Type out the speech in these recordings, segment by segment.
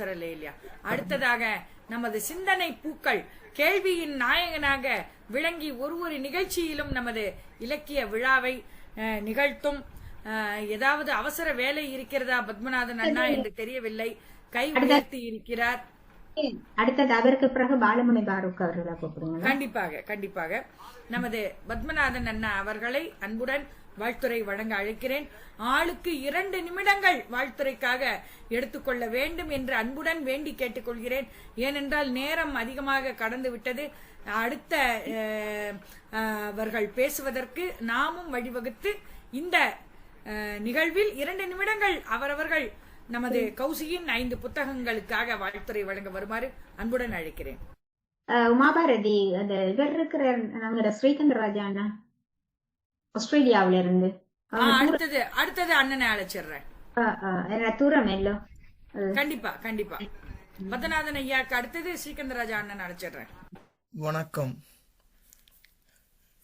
இல்லையா. அடுத்ததாக நமது சிந்தனை பூக்கள் கேள்வியின் நாயகனாக விளங்கி ஒரு நிகழ்ச்சியிலும் நமது இலக்கிய விழாவை நிகழ்த்தும். ஏதாவது அவசர வேலை இருக்கிறதா பத்மநாதன் அண்ணா என்று தெரியவில்லை. கை உயர்த்தி இருக்கிறார். அடுத்தது அவருக்கு பிறகு பாலமுனி பாரூக் அவர்களை கூப்பிடுங்க. கண்டிப்பாக கண்டிப்பாக நமது பத்மநாதன் அண்ணா அவர்களை அன்புடன் வாழ்த்துறை வழங்க அழைக்கிறேன். ஆளுக்கு 2 நிமிடங்கள் வாழ்த்துறைக்காக எடுத்துக்கொள்ள வேண்டும் என்று அன்புடன் வேண்டி கேட்டுக்கொள்கிறேன். ஏனென்றால் நேரம் அதிகமாக கடந்து விட்டது. அடுத்த அவர்கள் பேசுவதற்கு நாமும் வழிவகுத்து இந்த நிகழ்வில் 2 நிமிடங்கள் அவரவர்கள் நமது கௌசியின் 5 புத்தகங்களுக்காக வாழ்த்துறை வழங்க வருமாறு அன்புடன் அழைக்கிறேன். உமாபாரதி இவர் இருக்கிற ஸ்ரீகந்தர் ராஜா ஆஸ்திரேலியாவில இருந்து அடுத்தது அண்ணனை அழைச்சிடுறேன். தூரம் இல்ல. கண்டிப்பா கண்டிப்பா பத்மநாதன் ஐயாக்கு அடுத்தது ஸ்ரீகந்தராஜா அண்ணன் அழைச்சிடுறேன். வணக்கம்.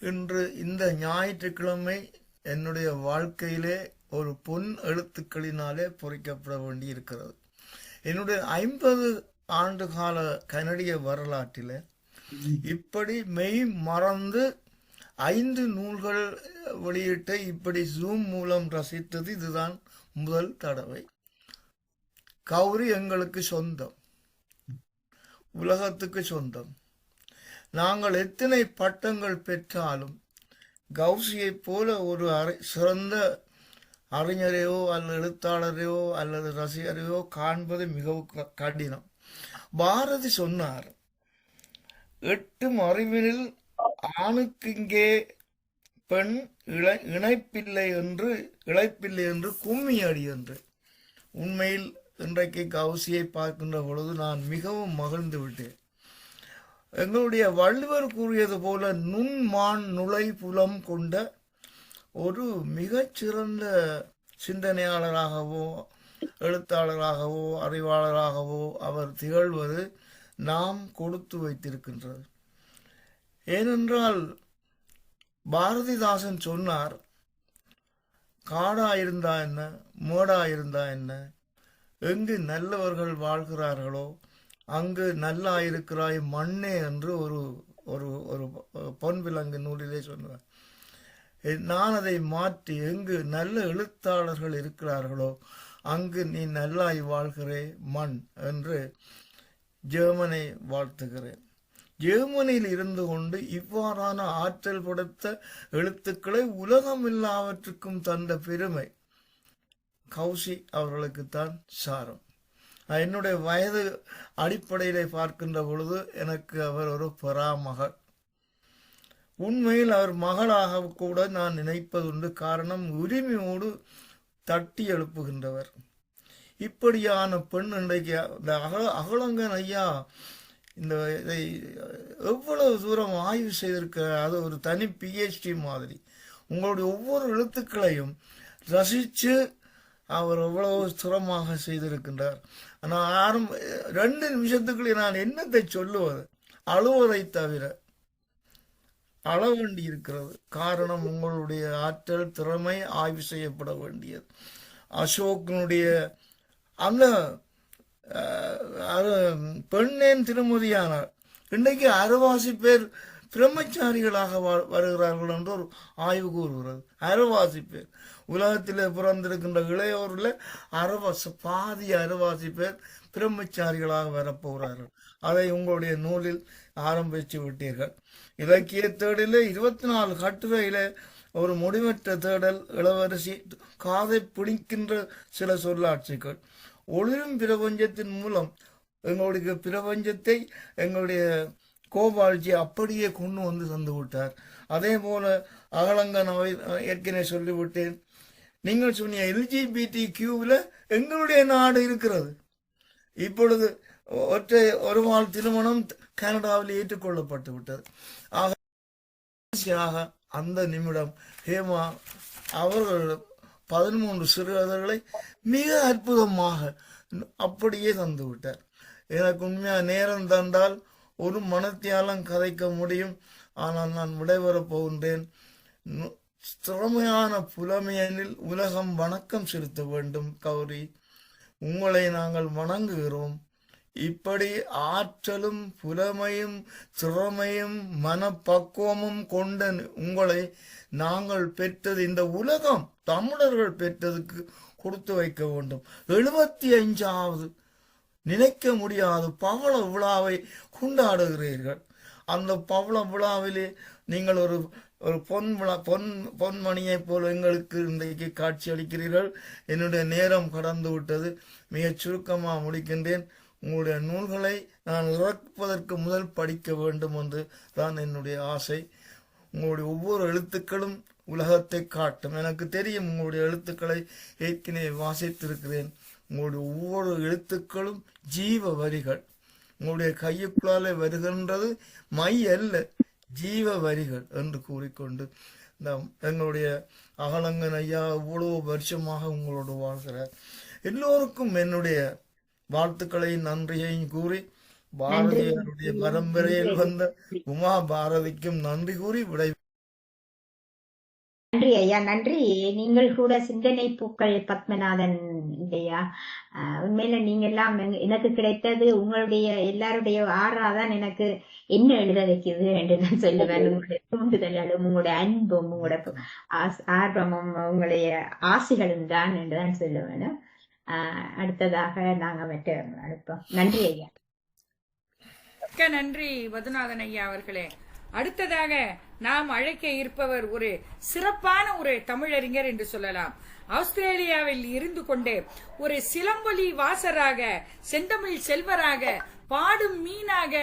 இன்று இந்த ஞாயிற்றுக்கிழமை என்னுடைய வாழ்க்கையிலே ஒரு பொன் எழுத்துக்களினாலே பொறிக்கப்பட வேண்டி இருக்கிறது. என்னுடைய 50 ஆண்டு கால கனடிய வரலாற்றில் இப்படி மெய் மறந்து 5 நூல்கள் வெளியிட்ட இப்படி ஜூம் மூலம் ரசித்தது இதுதான் முதல் தடவை. கௌரி எங்களுக்கு சொந்தம், உலகத்துக்கு சொந்தம். நாங்கள் எத்தனை பட்டங்கள் பெற்றாலும் கௌசியை போல ஒரு சிறந்த அறிஞரையோ அல்லது எழுத்தாளரையோ அல்லது ரசிகரையோ காண்பது மிகவும் கடினம். பாரதி சொன்னார், 8 அறிவினில் ஆணுக்கு இங்கே பெண் இணைப்பில்லை என்று கும்மி அடி என்று. உண்மையில் இன்றைக்கு கௌசியை பார்க்கின்ற பொழுது நான் மிகவும் மகிழ்ந்து விட்டேன். எங்களுடைய வள்ளுவர் கூறியது போல நுண்மான் நுழை புலம் கொண்ட ஒரு மிகச்சிறந்த சிந்தனையாளராகவோ எழுத்தாளராகவோ அறிவாளராகவோ அவர் திகழ்வது நாம் கொடுத்து வைத்திருக்கின்றது. ஏனென்றால் பாரதிதாசன் சொன்னார், காடாயிருந்தா என்ன, மேடாயிருந்தா என்ன, எங்கு நல்லவர்கள் வாழ்கிறார்களோ அங்கு நல்லாயிருக்கிறாய் மண்ணே என்று ஒரு ஒரு ஒரு பொன் விலங்கு நூலிலே சொன்னார். நான் அதை மாற்றி, எங்கு நல்ல எழுத்தாளர்கள் இருக்கிறார்களோ அங்கு நீ நல்லாய் வாழ்கிறே மண் என்று ஜெர்மனை வாழ்த்துகிறேன். ஜெர்மனியில் இருந்து கொண்டு இவ்வாறான ஆற்றல் படுத்த எழுத்துக்களை உலகம் எல்லாவற்றுக்கும் தந்த பெருமை கௌசி அவர்களுக்குத்தான் சாரம். என்னுடைய வயது அடிப்படையிலே பார்க்கின்ற பொழுது எனக்கு அவர் ஒரு பெறாமகள். உண்மையில் அவர் மகளாக கூட நான் நினைப்பதுண்டு. காரணம், உரிமையோடு தட்டி எழுப்புகின்றவர். இப்படியான பெண் இன்றைக்கு அகலங்கன் ஐயா இதை எவ்வளவு தூரம் ஆய்வு செய்திருக்கிறார். அது ஒரு தனி PhD மாதிரி. உங்களுடைய ஒவ்வொரு எழுத்துக்களையும் ரசித்து அவர் எவ்வளவு சுரமாக செய்திருக்கின்றார். நான் 2 நிமிஷத்துக்குள்ளே நான் என்னத்தை சொல்லுவது, அழுவதை தவிர அழ வேண்டி இருக்கிறது. காரணம், உங்களுடைய ஆற்றல் திறமை ஆய்வு செய்யப்பட வேண்டியது. அசோகனுடைய அந்த பெண்ணேன் திருமதியானார். இன்றைக்கு அரைவாசி பேர் பிரம்மச்சாரிகளாக வருகிறார்கள் என்று ஒரு ஆய்வு கூறுகிறது. அரைவாசி பேர் உலகத்தில் பிறந்திருக்கின்ற இளையோரில் பாதி அரைவாசி பேர் பிரம்மச்சாரிகளாக வரப்போகிறார்கள். அதை உங்களுடைய நூலில் ஆரம்பித்து விட்டீர்கள். இலக்கிய தேடல 24 கட்டுரையில ஒரு முடிவற்ற தேடல், இளவரசி, காதை பிடிக்கின்ற சில சொல்லாட்சிகள், ஒளிரும் பிரபஞ்சத்தின் மூலம் எங்களுடைய பிரபஞ்சத்தை எங்களுடைய கோபால்ஜி அப்படியே கொண்டு வந்து தந்து விட்டார். அதே போல அகலங்கன் ஏற்கனவே சொல்லிவிட்டேன். நீங்கள் சொன்ன LGBTQ எங்களுடைய நாடு இருக்கிறது. இப்பொழுது ஒரு வாழ் திருமணம் கனடாவில் ஏற்றுக்கொள்ளப்பட்டு விட்டது. ஆக அந்த நிமிடம் ஹேமா அவர்கள் 13 சிறுகதைகளை மிக அற்புதமாக அப்படியே தந்து விட்டார். எனக்கு உண்மையா நேரம் தந்தால் ஒரு மனத்தியாலம் கதைக்க முடியும். ஆனால் நான் விடைபெறப் போகின்றேன். திறமையான புலமையனில் உலகம் வணக்கம் செலுத்த வேண்டும். கௌரி, உங்களை நாங்கள் வணங்குகிறோம். இப்படி ஆற்றலும் புலமையும் திறமையும் மனப்பக்குவமும் கொண்ட உங்களை நாங்கள் பெற்றது இந்த உலகம் தமிழர்கள் பெற்றதுக்கு கொடுத்து வைக்க வேண்டும். 75வது நினைக்க முடியாத பவள விழாவை கொண்டாடுகிறீர்கள். அந்த பவள விழாவிலே நீங்கள் ஒரு ஒரு பொன்மணியை போல் எங்களுக்கு இன்றைக்கு காட்சி அளிக்கிறீர்கள். என்னுடைய நேரம் கடந்து விட்டது. மிகச் சுருக்கமாக முடிக்கின்றேன். உங்களுடைய நூல்களை நான் இறப்பதற்கு முதல் படிக்க வேண்டும் என்று தான் என்னுடைய ஆசை. உங்களுடைய ஒவ்வொரு எழுத்துக்களும் உலகத்தை காட்டும். எனக்கு தெரியும், உங்களுடைய எழுத்துக்களை ஏற்கனவே வாசித்திருக்கிறேன். உங்களுடைய ஒவ்வொரு எழுத்துக்களும் ஜீவ வரிகள். உங்களுடைய கையுக்குள்ளாலே வருகின்றது மை அல்ல, ஜீவ வரிகள் என்று கூறிக்கொண்டு எங்களுடைய அகலங்கன் ஐயா இவ்வளவு வருஷமாக உங்களோடு வாழ்கிறார். எல்லோருக்கும் என்னுடைய வாழ்த்துக்களை நன்றியையும் கூறி பாரதியாருடைய பரம்பரையில் வந்த உமா பாரதிக்கும் நன்றி கூறி விடை. நன்றி ஐயா, நன்றி. நீங்கள் கூட சிந்தனை பூக்கள் பத்மநாதன் இல்லையா? உண்மையில நீங்க எல்லாம் எனக்கு கிடைத்தது உங்களுடைய எல்லாருடைய ஆறாதான் எனக்கு என்ன எழுத வைக்குது என்று நான் சொல்லுவேன். உங்களுடைய தூண்டுதலும் உங்களுடைய அன்பும் உங்களோட ஆர்வமும் உங்களுடைய ஆசைகளும் தான் என்றுதான் சொல்லுவேன். அடுத்ததாக நாங்க மற்ற அனுப்போம். நன்றி ஐயா. மிக்க நன்றி வதுநாதன் ஐயா அவர்களே. அடுத்ததாக நாம் அழைக்க இருப்பவர் ஒரு சிறப்பான ஒரு தமிழறிஞர் என்று சொல்லலாம். ஆஸ்திரேலியாவில் இருந்து கொண்டு ஒரு சிலம்பொலி வாசராக, செந்தமிழ் செல்வராக, பாடும் மீனாக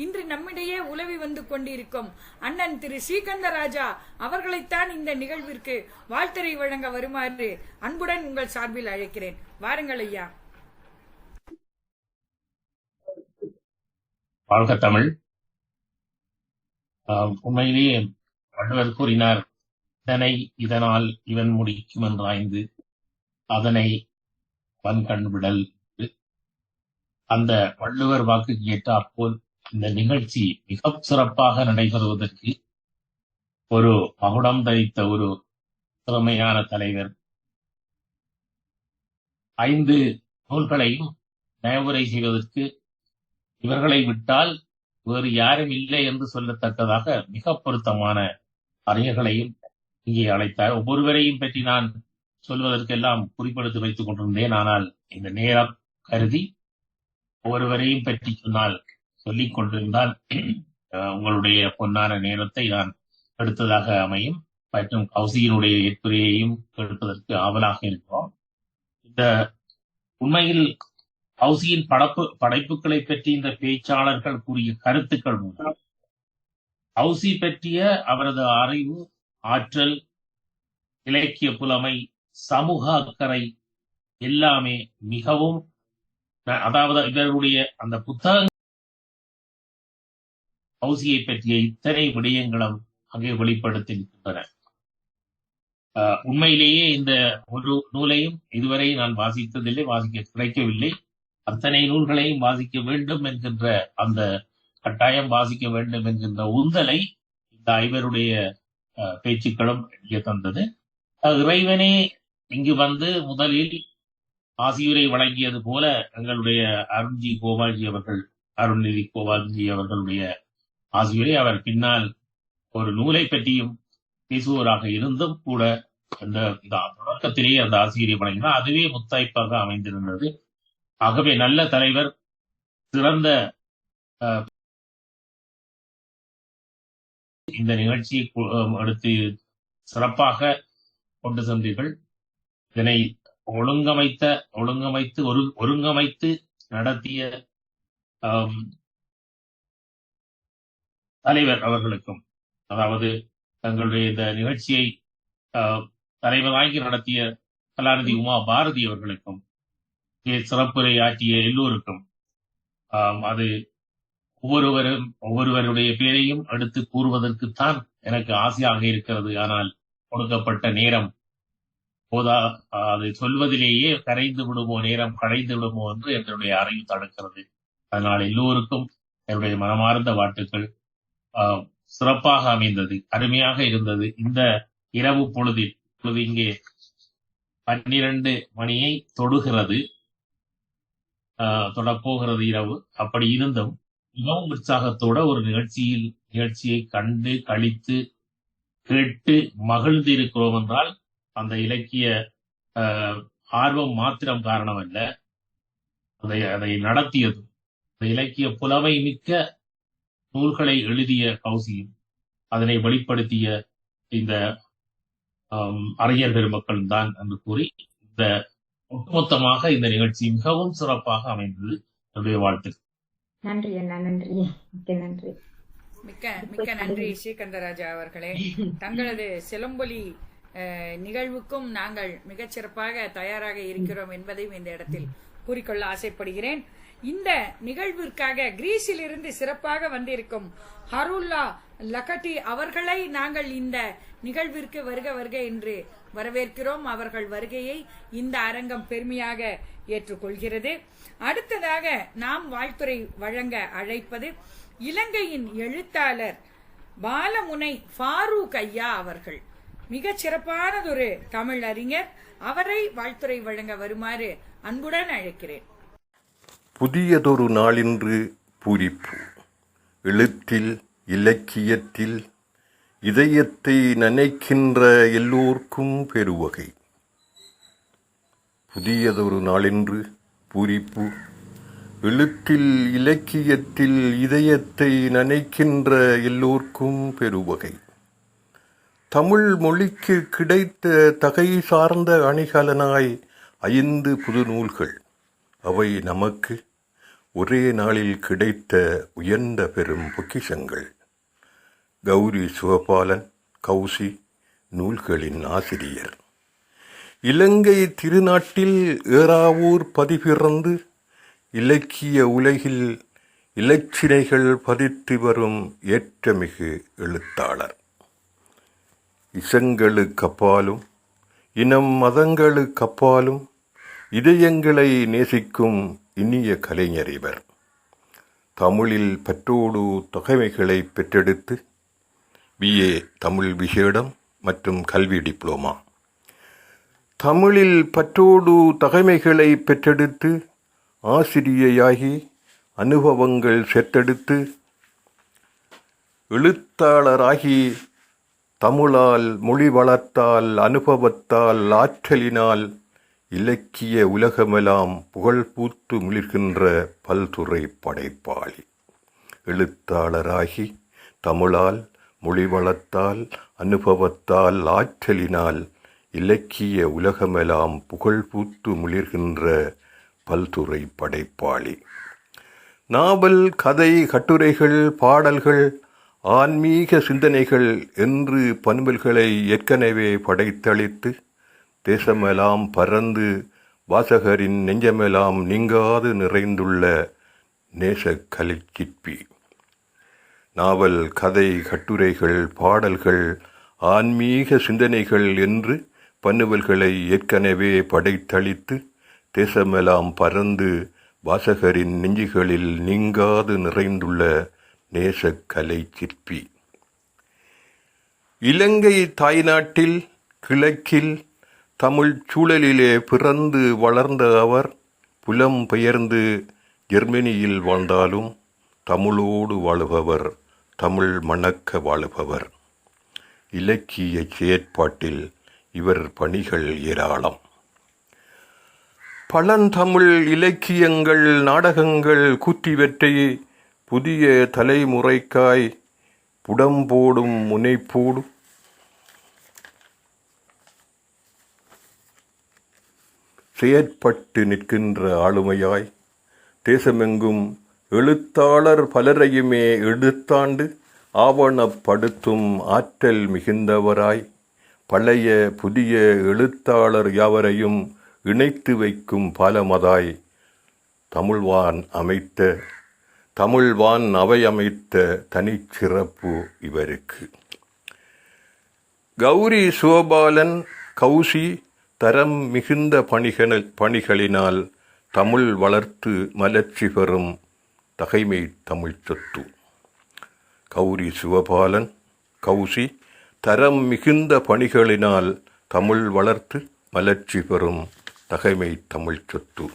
இன்று நம்மிடையே உலவி வந்து கொண்டிருக்கும் அண்ணன் திரு ஸ்ரீகந்தராஜா அவர்களைத்தான் இந்த நிகழ்விற்கு வாழ்த்துரை வழங்க வருமாறு அன்புடன் உங்கள் சார்பில் அழைக்கிறேன். வாருங்கள் ஐயா. வாழ்க தமிழ். உண்மையிலேயே வள்ளுவர் கூறினார், இதனை இதனால் இவன் முடிக்கும் என்றாய்ந்து அதனை வன்கண் விடல். அந்த வள்ளுவர் வாக்கு கேட்டாற்போல் இந்த நிகழ்ச்சி மிக சிறப்பாக நடைபெறுவதற்கு ஒரு மகுடம் தரித்த ஒரு திறமையான தலைவர், 5 நூல்களையும் நயவுரை செய்வதற்கு இவர்களை விட்டால் வேறு யாரும் இல்லை என்று சொல்லத்தக்கதாக மிக பொருத்தமான அறிஞர்களையும் இங்கே அழைத்தார். ஒவ்வொருவரையும் பற்றி நான் சொல்வதற்கெல்லாம் குறிப்பெடுத்து வைத்துக் கொண்டிருந்தேன். ஆனால் இந்த நேரம் கருதி ஒவ்வொருவரையும் பற்றி சொன்னால் சொல்லிக் கொண்டிருந்தால் உங்களுடைய பொன்னான நேரத்தை நான் எடுத்ததாக அமையும். மற்றும் கௌசியினுடைய ஏற்புரையையும் எடுப்பதற்கு ஆவலாக இருக்கிறோம். இந்த உண்மையில் கௌசியின் படைப்புகளை பற்றி இந்த பேச்சாளர்கள் கூறிய கருத்துக்கள் மூலம் கௌசி பற்றிய அவரது அறிவு, ஆற்றல், இலக்கிய புலமை, சமூக அக்கறை எல்லாமே மிகவும், அதாவது இவருடைய அந்த புத்தகம் கௌசியை பற்றிய இத்தனை விடயங்களும் அங்கே வெளிப்படுத்தியிருக்கின்றன. உண்மையிலேயே இந்த ஒரு நூலையும் இதுவரை நான் வாசித்ததில்லை, வாசிக்க கிடைக்கவில்லை. அத்தனை நூல்களையும் வாசிக்க வேண்டும் என்கின்ற அந்த கட்டாயம், வாசிக்க வேண்டும் என்கின்ற உந்தலை இந்த ஐவருடைய பேச்சுக்களும் தந்தது. இறைவனே இங்கு வந்து முதலில் ஆசியுரை வழங்கியது போல எங்களுடைய அருண்ஜி கோபால்ஜி அவர்கள், அருள்நிதி கோபால்ஜி அவர்களுடைய ஆசியுரை, அவர் பின்னால் ஒரு நூலை பற்றியும் பேசுவோராக இருந்தும் கூட அந்த தொடக்கத்திலேயே அந்த ஆசிரியரை வழங்கினார். அதுவே முத்தாய்ப்பாக அமைந்திருந்தது. ஆகவே நல்ல தலைவர், சிறந்த இந்த நிகழ்ச்சியை எடுத்து சிறப்பாக கொண்டு சென்றீர்கள். இதனை ஒருங்கமைத்து நடத்திய தலைவர் அவர்களுக்கும், அதாவது தங்களுடைய இந்த நிகழ்ச்சியை தலைவராகி நடத்திய கலாநிதி உமா பாரதி அவர்களுக்கும், சிறப்புரை ஆற்றிய எல்லோருக்கும், அது ஒவ்வொருவருடைய பேரையும் எடுத்து கூறுவதற்குத்தான் எனக்கு ஆசையாக இருக்கிறது. ஆனால் கொடுக்கப்பட்ட நேரம் போதா, அதை சொல்வதிலேயே கரைந்து விடுமோ, நேரம் கடைந்து விடுமோ என்று என்னுடைய அறிவு தடுக்கிறது. அதனால் எல்லோருக்கும் என்னுடைய மனமார்ந்த வாழ்த்துக்கள். சிறப்பாக அமைந்தது, அருமையாக இருந்தது. இந்த இரவு பொழுது இங்கே 12 மணியை தொடுகிறது. தொடப்போகிறது இரவு. அப்படி இருந்தும் மிகவும் உற்சாகத்தோட ஒரு நிகழ்ச்சியை கண்டு கழித்து கேட்டு மகிழ்ந்து இருக்கிறோம் என்றால் அந்த இலக்கிய ஆர்வம் மாத்திரம் காரணம் அல்ல, அதை நடத்தியது அந்த இலக்கிய புலமை மிக்க நூல்களை எழுதிய கௌசியும் அதனை வெளிப்படுத்திய இந்த அறிஞர் பெருமக்கள் தான் என்று கூறி இந்த ஒட்டுமொத்தமாக இந்த நிகழ்ச்சி மிகவும் சிறப்பாக அமைந்தது. என்னுடைய வாழ்த்து. நன்றி அண்ணா, நன்றி, மிக்க நன்றி. மிக்க நன்றி ஸ்ரீகண்டராஜா அவர்களே. தங்களது சிலம்பொலி நிகழ்வுக்கும் நாங்கள் மிகச்சிறப்பாக தயாராக இருக்கிறோம் என்பதையும் இந்த இடத்தில் கூறிக்கொள்ள ஆசைப்படுகிறேன். இந்த நிகழ்விற்காக கிரீஸில் இருந்து சிறப்பாக வந்திருக்கும் ஹருல்லா லகட்டி அவர்களை நாங்கள் இந்த நிகழ்விற்கு வருக வருக என்று வரவேற்கிறோம். அவர்கள் வருகையை இந்த அரங்கம் பெருமையாக ஏற்றுக்கொள்கிறது. அடுத்ததாக நாம் வாழ்த்துரை வழங்க அழைப்பது இலங்கையின் எழுத்தாளர் பாலமுனை ஃபாரூக் ஐயா அவர்கள். மிகச் சிறப்பானதொரு தமிழ் அறிஞர். அவரை வாழ்த்துரை வழங்க வருமாறு அன்புடன் அழைக்கிறேன். புதியதொரு நாளின்று பூரிப்பு. எழுத்தில் இலக்கியத்தில் இதயத்தை நனைக்கின்ற எல்லோர்க்கும் பெருவகை. புதியதொரு நாளின்று பூரிப்பு. எழுத்தில் இலக்கியத்தில் இதயத்தை நனைக்கின்ற எல்லோர்க்கும் பெருவகை. தமிழ் மொழிக்கு கிடைத்த தகை சார்ந்த அணிகலனாய் 5 புது நூல்கள். அவை நமக்கு ஒரே நாளில் கிடைத்த உயர்ந்த பெரும் பொக்கிஷங்கள். கௌரி சிவபாலன் கௌசி நூல்களின் ஆசிரியர். இலங்கை திருநாட்டில் ஏறாவூர் பதிபிறந்து இலக்கிய உலகில் இலச்சினைகள் பதித்து வரும் ஏற்றமிகு எழுத்தாளர். இசங்களுக்கப்பாலும் இனம் மதங்களுக்கப்பாலும் இதயங்களை நேசிக்கும் இனிய கலைஞர் இவர். தமிழில் பற்றோடு தகைமைகளை பெற்றெடுத்து BA தமிழ் விசேடம் மற்றும் கல்வி டிப்ளோமா. தமிழில் பற்றோடு தகைமைகளை பெற்றெடுத்து ஆசிரியையாகி அனுபவங்கள் சேர்த்தெடுத்து எழுத்தாளராகி தமிழால் மொழி வளர்த்தால் அனுபவத்தால் ஆற்றலினால் இலக்கிய உலகமெல்லாம் புகழ் பூத்து மிளிர்கின்ற பல்துறை படைப்பாளி. எழுத்தாளராகி தமிழால் மொழி வளர்த்தால் அனுபவத்தால் ஆற்றலினால் இலக்கிய உலகமெல்லாம் புகழ் பூத்து மிளிர்கின்ற பல்துறை படைப்பாளி. நாவல், கதை, கட்டுரைகள், பாடல்கள், ஆன்மீக சிந்தனைகள் என்று பண்புகளை ஏற்கனவே படைத்தளித்து தேசமெல்லாம் பறந்து வாசகரின் நெஞ்சமெல்லாம் நீங்காது நிறைந்துள்ள நேச கலைச்சிற்பி. நாவல், கதை, கட்டுரைகள், பாடல்கள், ஆன்மீக சிந்தனைகள் என்று பன்னுவல்களை ஏற்கனவே படைத்தளித்து தேசமெல்லாம் பறந்து வாசகரின் நெஞ்சுகளில் நீங்காது நிறைந்துள்ள நேச கலை சிற்பி. இலங்கை தாய்நாட்டில் கிழக்கில் தமிழ் சூழலிலே பிறந்து வளர்ந்த அவர் புலம் பெயர்ந்து ஜெர்மனியில் வாழ்ந்தாலும் தமிழோடு வாழுபவர், தமிழ் மணக்க வாழுபவர். இலக்கிய செயற்பாட்டில் இவர் பணிகள் ஏராளம். பழந்தமிழ் இலக்கியங்கள், நாடகங்கள், கூற்றிவற்றை புதிய தலைமுறைக்காய் புடம்போடும் முனைப்போடு செயற்பட்டு நிற்கின்ற ஆளுமையாய் தேசமெங்கும் எழுத்தாளர் பலரையுமே எடுத்தாண்டு ஆவணப்படுத்தும் ஆற்றல் மிகுந்தவராய் பழைய புதிய எழுத்தாளர் யாவரையும் இணைத்து வைக்கும் பாலமதாய் தமிழ்வான் அவை அமைத்த தனிச்சிறப்பு இவருக்கு. கௌரி சிவபாலன் கௌசி தரம் மிகுந்த பணிகளினால் தமிழ் வளர்த்து மலர்ச்சி பெறும் தகைமை தமிழ் சொத்து. கௌரி சிவபாலன் கௌசி தரம் மிகுந்த பணிகளினால் தமிழ் வளர்த்து மலர்ச்சி பெறும் தகைமை தமிழ் சொத்து.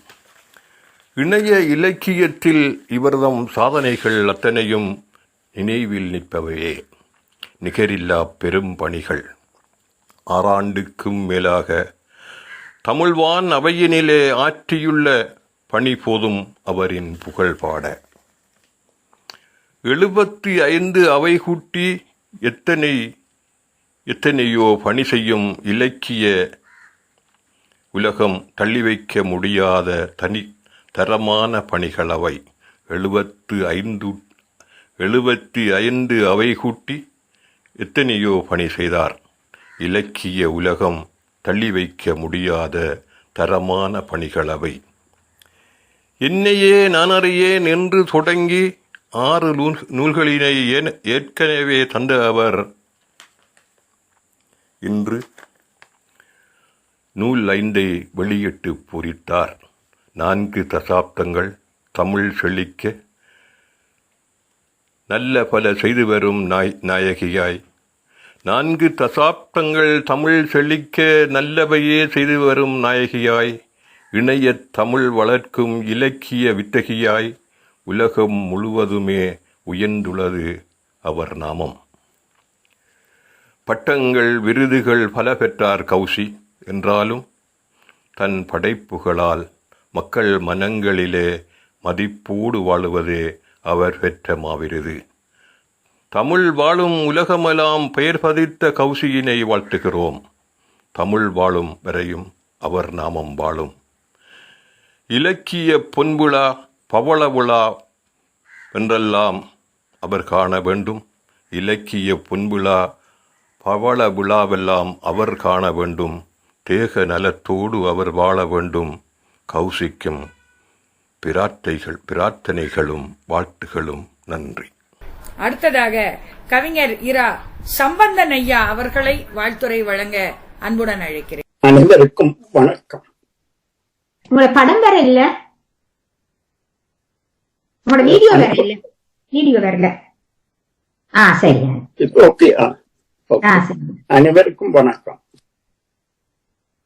இணைய இலக்கியத்தில் இவர்தம் சாதனைகள் அத்தனையும் நினைவில் நிற்பவையே. நிகரில்லா பெரும் பணிகள். 6 ஆண்டுக்கும் மேலாக தமிழ்வான் அவையினிலே ஆற்றியுள்ள பணி போதும் அவரின் புகழ் பாட. 75 அவை கூட்டி எத்தனையோ பணி செய்யும் இலக்கிய உலகம் தள்ளி வைக்க முடியாத தரமான பணிகள் அவை. 75 அவை கூட்டி எத்தனையோ பணி செய்தார். இலக்கிய உலகம் தள்ளி வைக்க முடியாத தரமான பணிகள் அவை. என்னையே நானறியேன் என்று தொடங்கி 6 நூல்களினை ஏற்கனவே தந்த அவர் இன்று நூல் 5 வெளியிட்டு பூரித்தார். 4 தசாப்தங்கள் தமிழ் செழிக்க நல்ல பல செய்து வரும் நாயகியாய். 4 தசாப்தங்கள் தமிழ் செழிக்க நல்லவையே செய்து வரும் நாயகியாய். இணையத் தமிழ் வளர்க்கும் இலக்கிய வித்தகியாய். உலகம் முழுவதுமே உயர்ந்துள்ளது அவர் நாமம். பட்டங்கள் விருதுகள் பல பெற்றார் கௌசி. என்றாலும் தன் படைப்புகளால் மக்கள் மனங்களிலே மதிப்போடு வாழுவதே அவர் பெற்ற மாவிருது. தமிழ் வாழும் உலகமெல்லாம் பெயர் பதித்த கௌசியினை வாழ்த்துகிறோம். தமிழ் வாழும் வரையும் அவர் நாமம் வாழும். இலக்கிய பொன்விழா பவள விழா என்றெல்லாம் அவர் காண வேண்டும். இலக்கிய பொன்விழா பவள விழாவெல்லாம் அவர் காண வேண்டும். தேக நலத்தோடு அவர் வாழ வேண்டும். கௌசிக்கும் பிரார்த்தனைகளும் வாழ்த்துகளும். நன்றி. அடுத்ததாக கவிஞர் இரா சம்பந்தன் ஐயா அவர்களை வாழ்த்துரை வழங்க அன்புடன் அழைக்கிறேன். அனைவருக்கும் வணக்கம். உங்களோட படம் வேற இல்ல, உங்களோட வீடியோ வரல. சரி, ஓகே. அனைவருக்கும் வணக்கம்.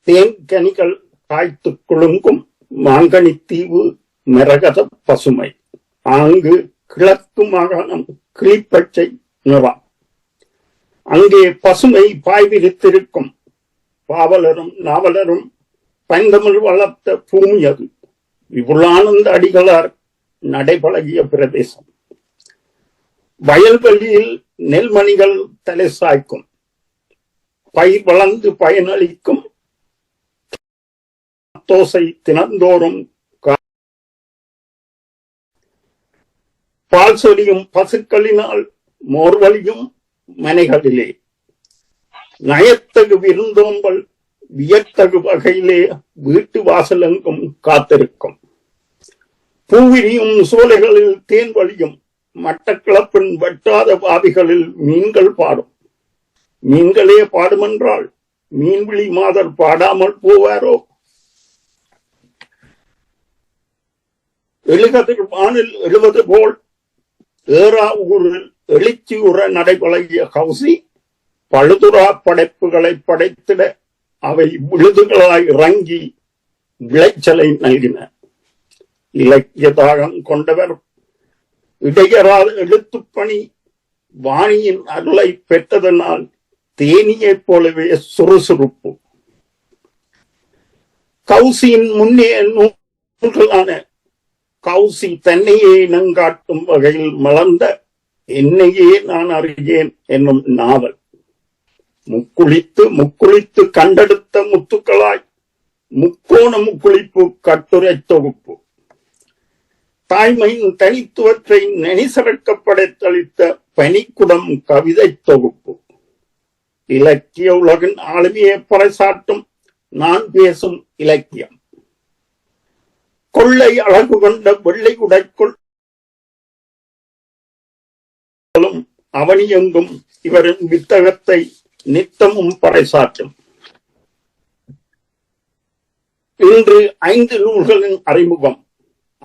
தேன்கனிகள் காய்த்து குலுங்கும் மாங்கனி தீவு மரகத பசுமை. ஆங்கு கிழக்கு மாகாணம் கிளிப்பச்சை நிறம். அங்கே பசுமை பாய்விரித்திருக்கும். பாவலரும் நாவலரும் பைந்தமிழ் வளர்த்த பூமி அது. விபுலானந்த அடிகளார் நடைபழகிய பிரதேசம். வயல்வெளியில் நெல்மணிகள் தலை சாய்க்கும். பயிர் வளர்ந்து பயனளிக்கும். தோசை தினந்தோறும் பால் சொலியும் பசுக்களினால் மோர்வழியும் மனைகளிலே. நயத்தகு விருந்தோம்பல் வியத்தகு வகையிலே வீட்டு வாசலெங்கும் காத்திருக்கும். பூவிரியும் சோலைகளில் தேன் வழியும். மட்டக்கிளப்பின் வெட்டாத பாவிகளில் மீன்கள் பாடும். மீன்களே பாடுமென்றால் மீன்விழி மாதர் பாடாமல் போவாரோ? எழுகதிர் வானில் எழுவது போல் ஏறா ஊரில் எழுச்சியுற நடைபழகிய கௌசி பழுதுரா படைப்புகளை படைத்திட அவை விழுதுகளாய் இறங்கி விளைச்சலை நல்கின. இலக்கிய தாகம் கொண்டவர். இடையறாத எழுத்துப்பணி வாணியின் அருளை பெற்றதனால் தேனியைப் போலவே சுறுசுறுப்பு. கௌசியின் முன்னே நூல்களான கௌசி தன்னையே இனங்காட்டும் வகையில் மலர்ந்த என்னையே நான் அறியேன் என்னும் நாவல். முக்குளித்து கண்டெடுத்த முத்துக்களாய் முக்கோண முக்குளிப்பு கட்டுரை தொகுப்பு. தாய்மையின் தனித்துவத்தை நெனிசரக்க படைத்தளித்த பனிக்குடம் கவிதை தொகுப்பு. இலக்கிய உலகின் ஆளுமையை பறைசாட்டும் நான் பேசும் இலக்கியம். கொள்ளை அழகு கொண்ட வெள்ளை உடைக்குள் அவனியெங்கும் இவரின் வித்தகத்தை நித்தமும் பறைசாற்றும். இன்று 5 நூல்களின் அறிமுகம்.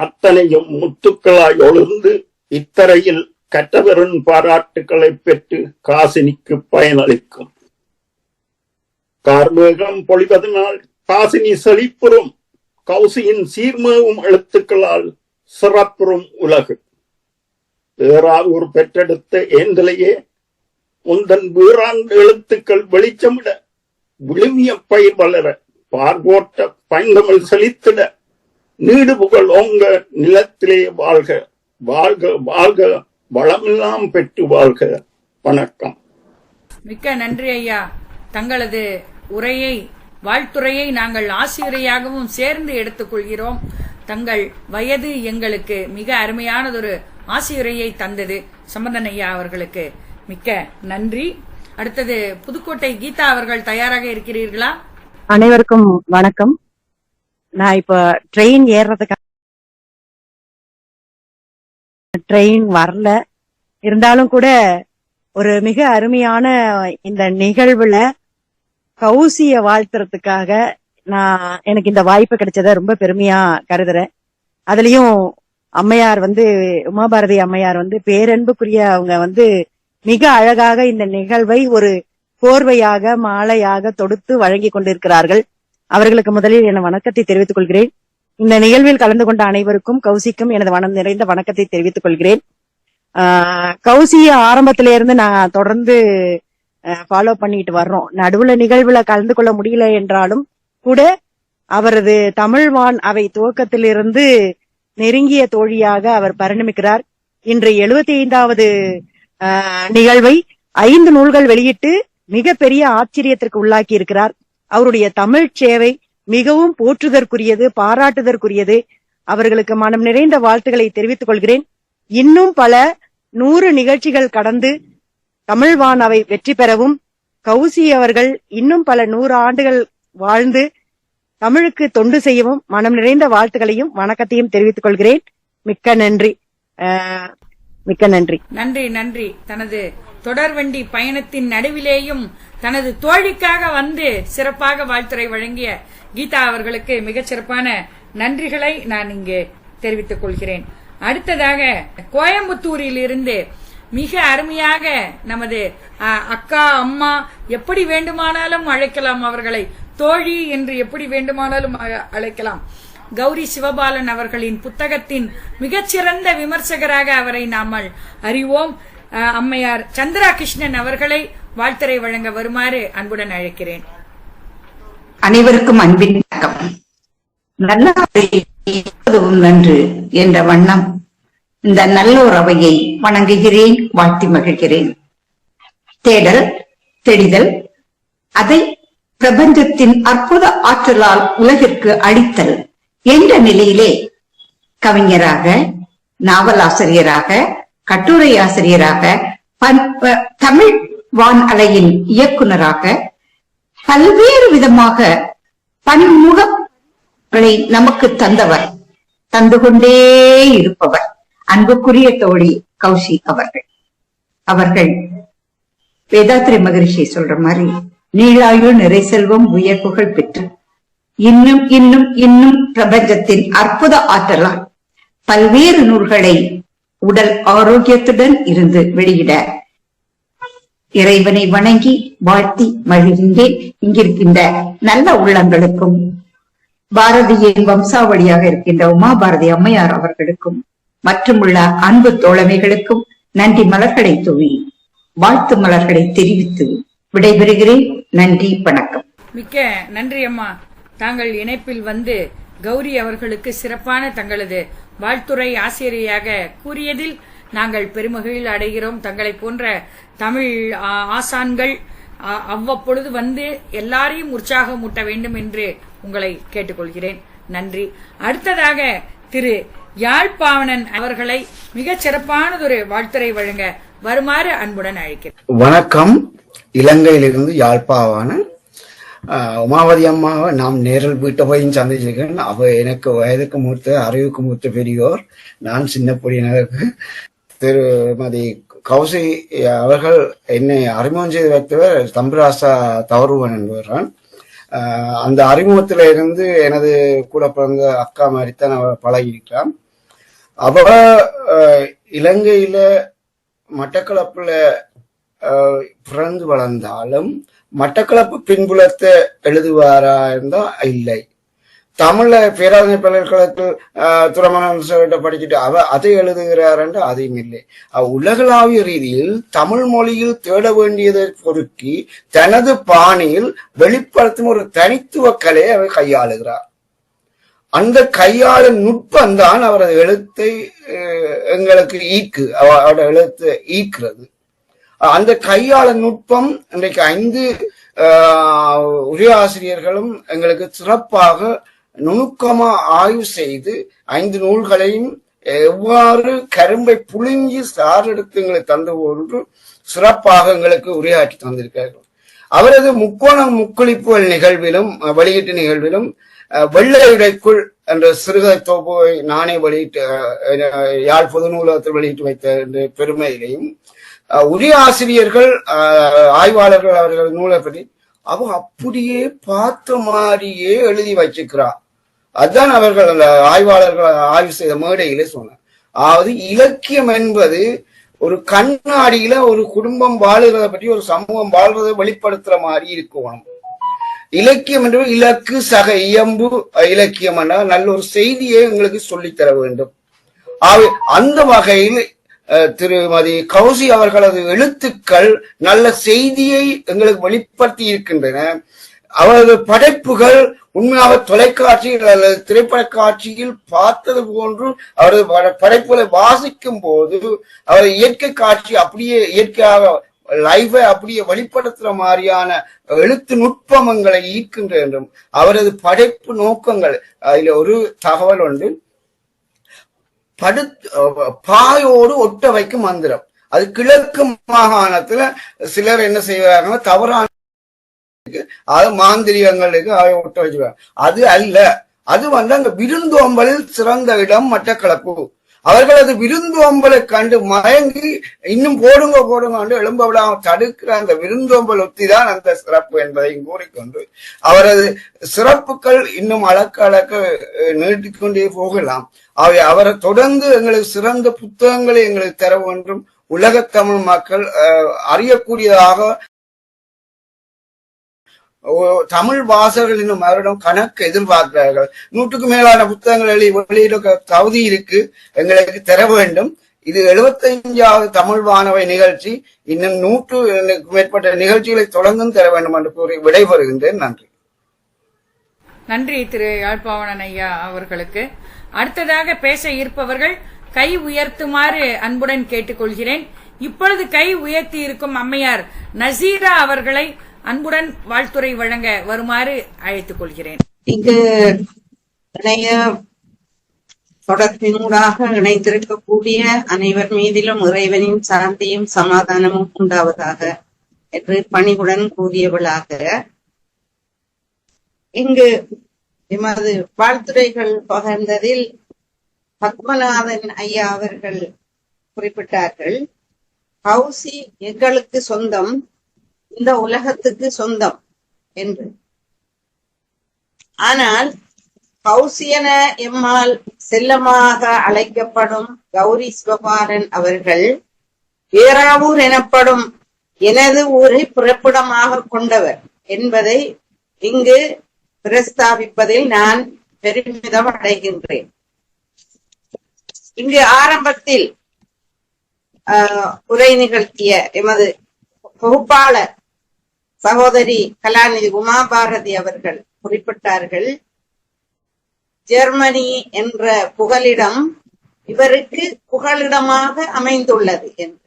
அத்தனையும் முத்துக்களாய் ஒளிர்ந்து இத்தரையில் கற்றவரின் பாராட்டுக்களை பெற்று காசினிக்கு பயனளிக்கும். கார்மேகம் பொழிவதனால் காசினி செழிப்புறும். கௌசியின் சீர்மேவும் எழுத்துக்களால் சிறப்புறும் உலகு. ஏறாவூர் பெற்றெடுத்த ஏந்தலையே உந்தன் வீராண்டு எழுத்துக்கள் வெளிச்சமிட, விழுமிய பயிர் வளர, பார்வோட்ட பைந்தமிழ் செழித்திட, நீடு புகழ் ஓங்க நிலத்திலே வாழ்க, வாழ்க வாழ்க, வளமெல்லாம் பெற்று வாழ்க. வணக்கம். மிக்க நன்றி ஐயா. தங்களது உரையை, வாழ்த்துறையை நாங்கள் ஆசிரியராகவும் சேர்ந்து எடுத்துக்கொள்கிறோம். தங்கள் வயது எங்களுக்கு மிக அருமையானதொரு ஆசிரியரையை தந்தது. சம்பந்தன் ஐயா அவர்களுக்கு மிக்க நன்றி. அடுத்தது புதுக்கோட்டை கீதா அவர்கள் தயாராக இருக்கிறீர்களா? அனைவருக்கும் வணக்கம். நான் இப்ப ட்ரெயின் ஏறுறதுக்காக ட்ரெயின் வரல, இருந்தாலும் கூட ஒரு மிக அருமையான இந்த நிகழ்வுல கௌசிய வாழ்த்துறதுக்காக எனக்கு இந்த வாய்ப்பு கிடைச்சத ரொம்ப பெருமையா கருதுறேன். அதுலயும் அம்மையார் உமாபாரதி அம்மையார் பேரன்புக்குரிய அவங்க மிக அழகாக இந்த நிகழ்வை ஒரு கோர்வையாக மாலையாக தொடுத்து வழங்கி கொண்டிருக்கிறார்கள். அவர்களுக்கு முதலில் என வணக்கத்தை தெரிவித்துக் கொள்கிறேன். இந்த நிகழ்வில் கலந்து கொண்ட அனைவருக்கும் கௌசிக்கும் எனது மனம் நிறைந்த வணக்கத்தை தெரிவித்துக் கொள்கிறேன். கௌசிய ஆரம்பத்திலிருந்து நான் தொடர்ந்து ஃபாலோ பண்ணிட்டு வர்றோம். நடுவுல நிகழ்வுல கலந்து கொள்ள முடியல என்றாலும் கூட அவரது தமிழ்வான் அவை துவக்கத்திலிருந்து நெருங்கிய தோழியாக அவர் பரிணமிக்கிறார். இன்று 75வது நிகழ்வை 5 நூல்கள் வெளியிட்டு மிகப்பெரிய ஆச்சரியத்திற்கு உள்ளாக்கி இருக்கிறார். அவருடைய தமிழ் சேவை மிகவும் போற்றுதற்குரியது, பாராட்டுதற்குரியது. அவர்களுக்கு மனம் நிறைந்த வாழ்த்துக்களை தெரிவித்துக் கொள்கிறேன். இன்னும் பல 100 நிகழ்ச்சிகள் கடந்து தமிழ்வான் அவை வெற்றி பெறவும், கௌசி அவர்கள் இன்னும் பல 100 ஆண்டுகள் வாழ்ந்து தமிழுக்கு தொண்டு செய்யவும் மனம் நிறைந்த வாழ்த்துக்களையும் வணக்கத்தையும் தெரிவித்துக் கொள்கிறேன். மிக்க நன்றி. மிக்க நன்றி. நன்றி நன்றி. தனது தொடர்வண்டி பயணத்தின் நடுவிலேயும் தனது தோழிக்காக சிறப்பாக வாழ்த்துரை வழங்கிய கீதா அவர்களுக்கு மிகச் சிறப்பான நன்றிகளை நான் இங்கே தெரிவித்துக் கொள்கிறேன். அடுத்ததாக கோயம்புத்தூரில் இருந்து மிக அருமையாக நமது அக்கா, அம்மா எப்படி வேண்டுமானாலும் அழைக்கலாம், அவர்களை தோழி என்று எப்படி வேண்டுமானாலும் அழைக்கலாம், கௌரி சிவபாலன் அவர்களின் புத்தகத்தின் மிகச்சிறந்த விமர்சகராக அவரை நாமல் அறிவோம். அம்மையார் சந்திரா கிருஷ்ணன் அவர்களை வாழ்த்துரை வழங்க வருமாறு அன்புடன் அழைக்கிறேன். அனைவருக்கும் அன்பின் வணக்கம். நன்று என்ற வண்ணம் இந்த நல்லோர் அவையை வணங்குகிறேன், வாழ்த்தி மகிழ்கிறேன். தேடல், தெளிதல், அதை பிரபஞ்சத்தின் அற்புத ஆற்றலால் உலகிற்கு அளித்தல் என்ற நிலையிலே கவிஞராக, நாவலாசிரியராக, கட்டுரை ஆசிரியராக, தமிழ் வான் அலையின் இயக்குனராக பல்வேறு விதமாக பன்முகங்களை நமக்கு தந்தவர், தந்து கொண்டே இருப்பவர் அன்புக்குரிய தோழி கௌசி அவர்கள் வேதாத்திரி மகரிஷி சொல்ற மாதிரி நீளாயுள் நிறை செல்வம் உயர் புகழ் பெற்று இன்னும் இன்னும் இன்னும் பிரபஞ்சத்தின் அற்புத ஆற்றலால் பல்வேறு நூல்களை உடல் ஆரோக்கியத்துடன் இருந்து வெளியிட இறைவனை வணங்கி வாழ்த்தி மகிழ்கின்றேன். இங்கிருக்கின்ற நல்ல உள்ளங்களுக்கும் பாரதியின் வம்சாவளியாக இருக்கின்ற உமாபாரதி அம்மையார் அவர்களுக்கும் மற்றும் உள்ள அன்பு தோழமைகளுக்கும் நன்றி மலர்களை தூவி வாழ்த்து மலர்களை தெரிவித்து விடைபெறுகிறேன். நன்றி, வணக்கம். மிக்க நன்றி அம்மா. தாங்கள் இணைப்பில் கௌரி அவர்களுக்கு சிறப்பான தங்களது வாழ்த்துரை ஆசிரியராக கூறியதில் நாங்கள் பெருமகிழ் அடைகிறோம். தங்களை போன்ற தமிழ் ஆசான்கள் அவ்வப்பொழுது எல்லாரையும் உற்சாகமூட்ட வேண்டும் என்று உங்களை கேட்டுக்கொள்கிறேன். நன்றி. அடுத்ததாக திரு யாழ்ப்பாணன் அவர்களை மிகச் சிறப்பானதொரு வாழ்த்துரை வழங்க வருமாறு அன்புடன் அழைக்கிறேன். வணக்கம். இலங்கையிலிருந்து யாழ்ப்பாணன். உமாவதி அம்மாவை நாம் நேரில் வீட்டை போய் சந்திச்சிருக்கேன். அவ எனக்கு வயதுக்கு மூத்த, அறிவுக்கு மூத்த பெரியோர். நான் சின்ன பொடியினருக்கு. திருமதி கௌசி அவர்கள் என்னை அறிமுகம் செய்து வைத்தவர் தம்பிராசா தவறுவன் என்பவரான். அந்த அறிமுகத்தில இருந்து எனது கூட பிறந்த அக்கா மாதிரித்தான் அவ பழகியிருக்கிறான். அவ இலங்கையில மட்டக்களப்புல பிறந்து வளர்ந்தாலும் மட்டக்களப்பு பின்புலத்தை எழுதுவாரா இருந்தா இல்லை. தமிழ பேராதனை பல்கலைக்கழகத்தில் துறமணம் படிச்சுட்டு அதை எழுதுகிறார் என்று அதையும் இல்லை. உலகளாவிய ரீதியில் தமிழ் மொழியில் தேட வேண்டியதை பொறுக்கி தனது பாணியில் வெளிப்படுத்தும் ஒரு தனித்துவ கலையை அவர் கையாளுகிறார். அந்த கையாளும் நுட்பம் தான் அவரது எழுத்தை எங்களுக்கு அவரோட எழுத்தை ஈக்கிறது. அந்த கையாளும் நுட்பம் இன்றைக்கு 5 உரையாசிரியர்களும் எங்களுக்கு சிறப்பாக நுணுக்கமா ஆய்வு செய்து 5 நூல்களையும் எவ்வாறு கரும்பை புழுங்கி சார் எடுத்து எங்களுக்கு தந்து போன்று சிறப்பாக எங்களுக்கு உரையாற்றி தந்திருக்கிறார்கள். அவரது முக்குளிப்புகள் நிகழ்விலும் வெளியீட்டு நிகழ்விலும் வெள்ளையுடைக்குள் என்ற சிறுகதை தொகுப்பை நானே யாழ் பொது நூலகத்தில் வெளியிட்டு வைத்த என்ற பெருமையிலையும் உரையாசிரியர்கள் ஆய்வாளர்கள் அவர்கள் நூலை பற்றி அப்படியே பார்த்த மாதிரியே எழுதி வச்சுக்கிறார். அதுதான் அவர்கள் அந்த ஆய்வாளர்கள் ஆய்வு செய்த மேடையிலே சொன்னார். அதாவது இலக்கியம் என்பது ஒரு கண்ணாடியில ஒரு குடும்பம் வாழ்கிறத பற்றி ஒரு சமூகம் வாழ்றதை வெளிப்படுத்துற மாதிரி இருக்கணும். இலக்கியம் என்று இலக்கு சக இயம்பு இலக்கியம் என்றால் நல்ல ஒரு செய்தியை எங்களுக்கு சொல்லித்தர வேண்டும். அந்த வகையில் திருமதி கௌசி அவர்களது எழுத்துக்கள் நல்ல செய்தியை எங்களுக்கு வெளிப்படுத்தி இருக்கின்றன. அவரது படைப்புகள் உண்மையாக தொலைக்காட்சியில் அல்லது திரைப்பட காட்சியில் பார்த்தது போன்று அவரது படைப்புகளை வாசிக்கும் போது அவரது இயற்கை காட்சி அப்படியே இயற்கையாக லைவை அப்படியே வெளிப்படுத்துற மாதிரியான எழுத்து நுட்பங்களை ஈர்க்கின்ற என்றும் அவரது படைப்பு நோக்கங்கள் அதுல ஒரு தகவல் ஒன்று பாயோடு ஒட்ட வைக்கும் மந்திரம். அது கிழக்கு மாகாணத்துல சிலர் என்ன செய்வாங்க தவறான அது மாந்திரிகங்களுக்கு ஒட்ட வச்சுருவாங்க. அது அல்ல, அது அங்க விருந்தோம்பலில் சிறந்த இடம் மட்டக்களப்பு. அவர்களது விருந்தோம்பலை கண்டு மயங்கி இன்னும் போடுங்க எழும்ப விடாம தடுக்கிற அந்த விருந்தோம்பல் ஒத்திதான் அந்த சிறப்பு என்பதையும் கூறிக்கொண்டு அவரது சிறப்புகள் இன்னும் அளக்க நீட்டிக்கொண்டே போகலாம். அவரை தொடர்ந்து எங்களுக்கு சிறந்த புத்தகங்களை எங்களுக்கு தர வேண்டும். உலக தமிழ் மக்கள் அறியக்கூடியதாக தமிழ் வாசகர்கள் இன்னும் அவரிடம் கணக்கு எதிர்பார்க்கிறார்கள். 100க்கும் மேலான புத்தகங்கள் வெளியிட தகுதி இருக்கு, எங்களுக்கு தர வேண்டும். இது 75வது தமிழ் வானவை நிகழ்ச்சி. இன்னும் 100க்கும் மேற்பட்ட நிகழ்ச்சிகளை தொடர்ந்தும் தர வேண்டும் என்று கூறி விடைபெறுகின்றேன். நன்றி. நன்றி திரு யாழ்ப்பாணன் ஐயா அவர்களுக்கு. அடுத்ததாக பேச இருப்பவர்கள் கை உயர்த்துமாறு அன்புடன் கேட்டுக்கொள்கிறேன். இப்பொழுது கை உயர்த்தி இருக்கும் அம்மையார் நசீரா அவர்களை அன்புடன் வாழ்த்துரை வழங்க வருமாறு அழைத்துக் கொள்கிறேன். இங்கு இணைய தொடர்பினூடாக இணைந்திருக்கக்கூடிய அனைவர் மீதிலும் இறைவனின் சாந்தியும் சமாதானமும் உண்டாவதாக என்று பணிவுடன் கூறியவளாக இங்கு எமது வாழ்த்துரைகள் பகிர்ந்ததில் பத்மநாதன் ஐயா அவர்கள் குறிப்பிட்டார்கள், கௌசி எங்களுக்கு சொந்தம், இந்த உலகத்துக்கு சொந்தம் என்று. ஆனால் கௌசியன எம்மால் செல்லமாக அழைக்கப்படும் கௌரி சிவபாலன் அவர்கள் ஏறாவூர் எனப்படும் எனது ஊரை பிறப்பிடமாக கொண்டவர் என்பதை இங்கு பிரஸ்தாபிப்பதில் நான் பெருமிதம் அடைகின்றேன். இங்கு ஆரம்பத்தில் உரை நிகழ்த்திய எமது தொகுப்பாளர் சகோதரி கலாநிதி உமாபாரதி அவர்கள் குறிப்பிட்டார்கள், ஜெர்மனி என்ற புகலிடம் இவருக்கு புகலிடமாக அமைந்துள்ளது என்று.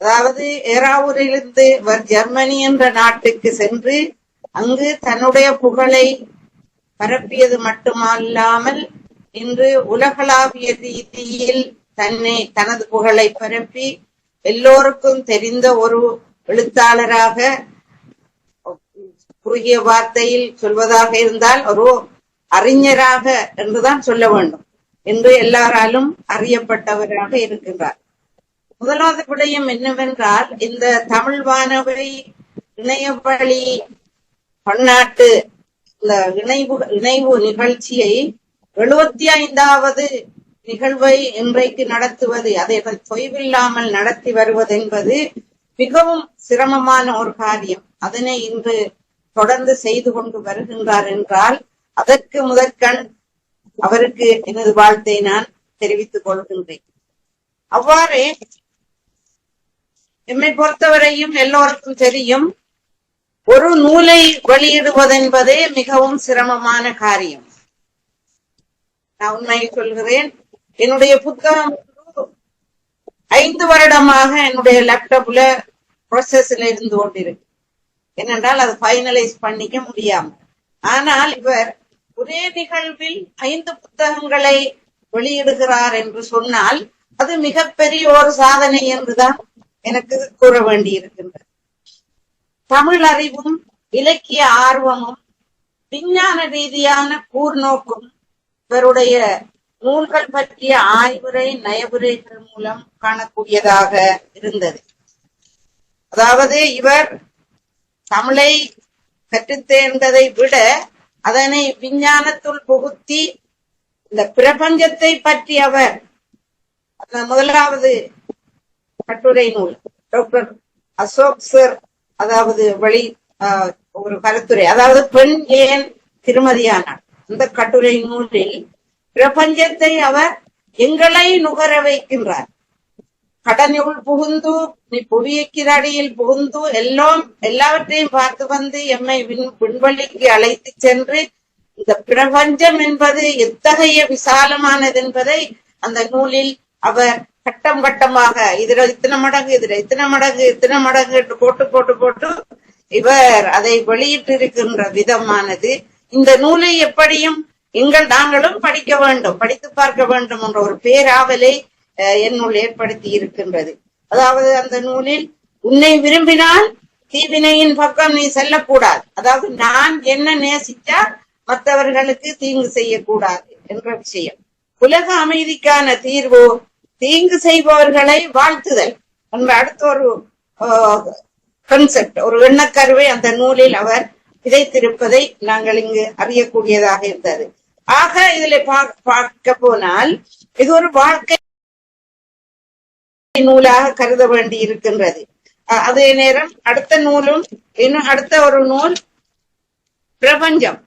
அதாவது ஏறாவூரிலிருந்து இவர் ஜெர்மனி என்ற நாட்டுக்கு சென்று அங்கு தன்னுடைய புகழை பரப்பியது மட்டுமல்லாமல் இன்று உலகளாவிய ரீதியில் தனது புகழை பரப்பி எல்லோருக்கும் தெரிந்த ஒரு எழுத்தாளராக, குறுகிய வார்த்தையில் சொல்வதாக இருந்தால் ஒரு அறிஞராக என்றுதான் சொல்ல வேண்டும் என்று எல்லாராலும் அறியப்பட்டவராக இருக்கின்றார். முதலாவது விடயம் என்னவென்றால், இந்த தமிழ் வானவை இணையவழி பன்னாட்டு இந்த இணைவு நிகழ்ச்சியை 75வது நிகழ்வை இன்றைக்கு நடத்துவது, அதை தொய்வில்லாமல் நடத்தி வருவது என்பது மிகவும் சிரமமான ஒரு காரியம். அதனை இன்று தொடர்ந்து செய்து கொண்டு வருகின்றார் என்றால் அதற்கு முதற்கண் அவருக்கு எனது வாழ்த்தை நான் தெரிவித்துக் கொள்கின்றேன். அவ்வாறே எம்மை பொறுத்தவரையும் எல்லோருக்கும் தெரியும், ஒரு நூலை வெளியிடுவதென்பதே மிகவும் சிரமமான காரியம். நான் உண்மையை சொல்கிறேன். என்னுடைய புத்தகம் 5 வருடமாக என்னுடைய லேப்டாப்ல ப்ராசஸ்ல இருந்து கொண்டிருக்கு. ஏனென்றால் அது ஃபைனலைஸ் பண்ணிக்க முடியாம. ஆனால் இவர் ஒரே நிகழ்வில் 5 புத்தகங்களை வெளியிடுகிறார் என்று சொன்னால் அது மிகப்பெரிய ஒரு சாதனை என்றுதான் எனக்கு கூற வேண்டி இருக்கின்றது. தமிழ் அறிவும் இலக்கிய ஆர்வமும் விஞ்ஞான ரீதியான கூர்நோக்கும் இவருடைய நூல்கள் பற்றிய ஆய்வுரை நயவுரைகள் மூலம் காணக்கூடியதாக இருந்தது. அதாவது இவர் தமிழை கற்றுத் தேர்ந்ததை விட அதனை விஞ்ஞானத்துள் புகுத்தி இந்த பிரபஞ்சத்தை பற்றி அவர் முதலாவது கட்டுரை நூல் டாக்டர் அசோக் சர், அதாவது ஒரு கருத்துரை, அதாவது பெண் ஏன் திருமதியானார், அந்த கட்டுரை நூலில் பிரபஞ்சத்தை அவர் எங்களை நுகர வைக்கின்றார். கடனுள் புகுந்து நீ புவியக்கிற அடியில் புகுந்து எல்லாவற்றையும் பார்த்து வந்து எம்மை விண்வெளிக்கு அழைத்து சென்று இந்த பிரபஞ்சம் என்பது எத்தகைய விசாலமானது என்பதை அந்த நூலில் அவர் கட்டம் கட்டமாக இதுல இத்தனை மடங்கு இதுல இத்தனை மடங்கு என்று போட்டு இவர் அதை வெளியிட்டு இருக்கின்ற விதமானது இந்த நூலை எப்படியும் நாங்களும் படிக்க வேண்டும், படித்து பார்க்க வேண்டும் என்ற ஒரு பேராவலை என்னுள் ஏற்படுத்தி இருக்கின்றது. அதாவது அந்த நூலில் உன்னை விரும்பினால் தீவினையின் பக்கம் நீ செல்லக்கூடாது, அதாவது நான் என்ன நேசித்தா மற்றவர்களுக்கு தீங்கு செய்யக்கூடாது என்ற விஷயம். உலக அமைதிக்கான தீர்வு தீங்கு செய்பவர்களை வாழ்த்துதல் என்ற அடுத்த ஒரு கான்செப்ட், ஒரு எண்ணக்கருவை அந்த நூலில் அவர் விதைத்திருப்பதை நாங்கள் இங்கு அறியக்கூடியதாக இருந்தது. ஆக இதில் பார்க்க போனால் இது ஒரு வாழ்க்கை நூலாக கருத வேண்டி இருக்கின்றது. அதே நேரம் அடுத்த நூலும் இன்னும் அடுத்த ஒரு நூல் பிரபஞ்சம்,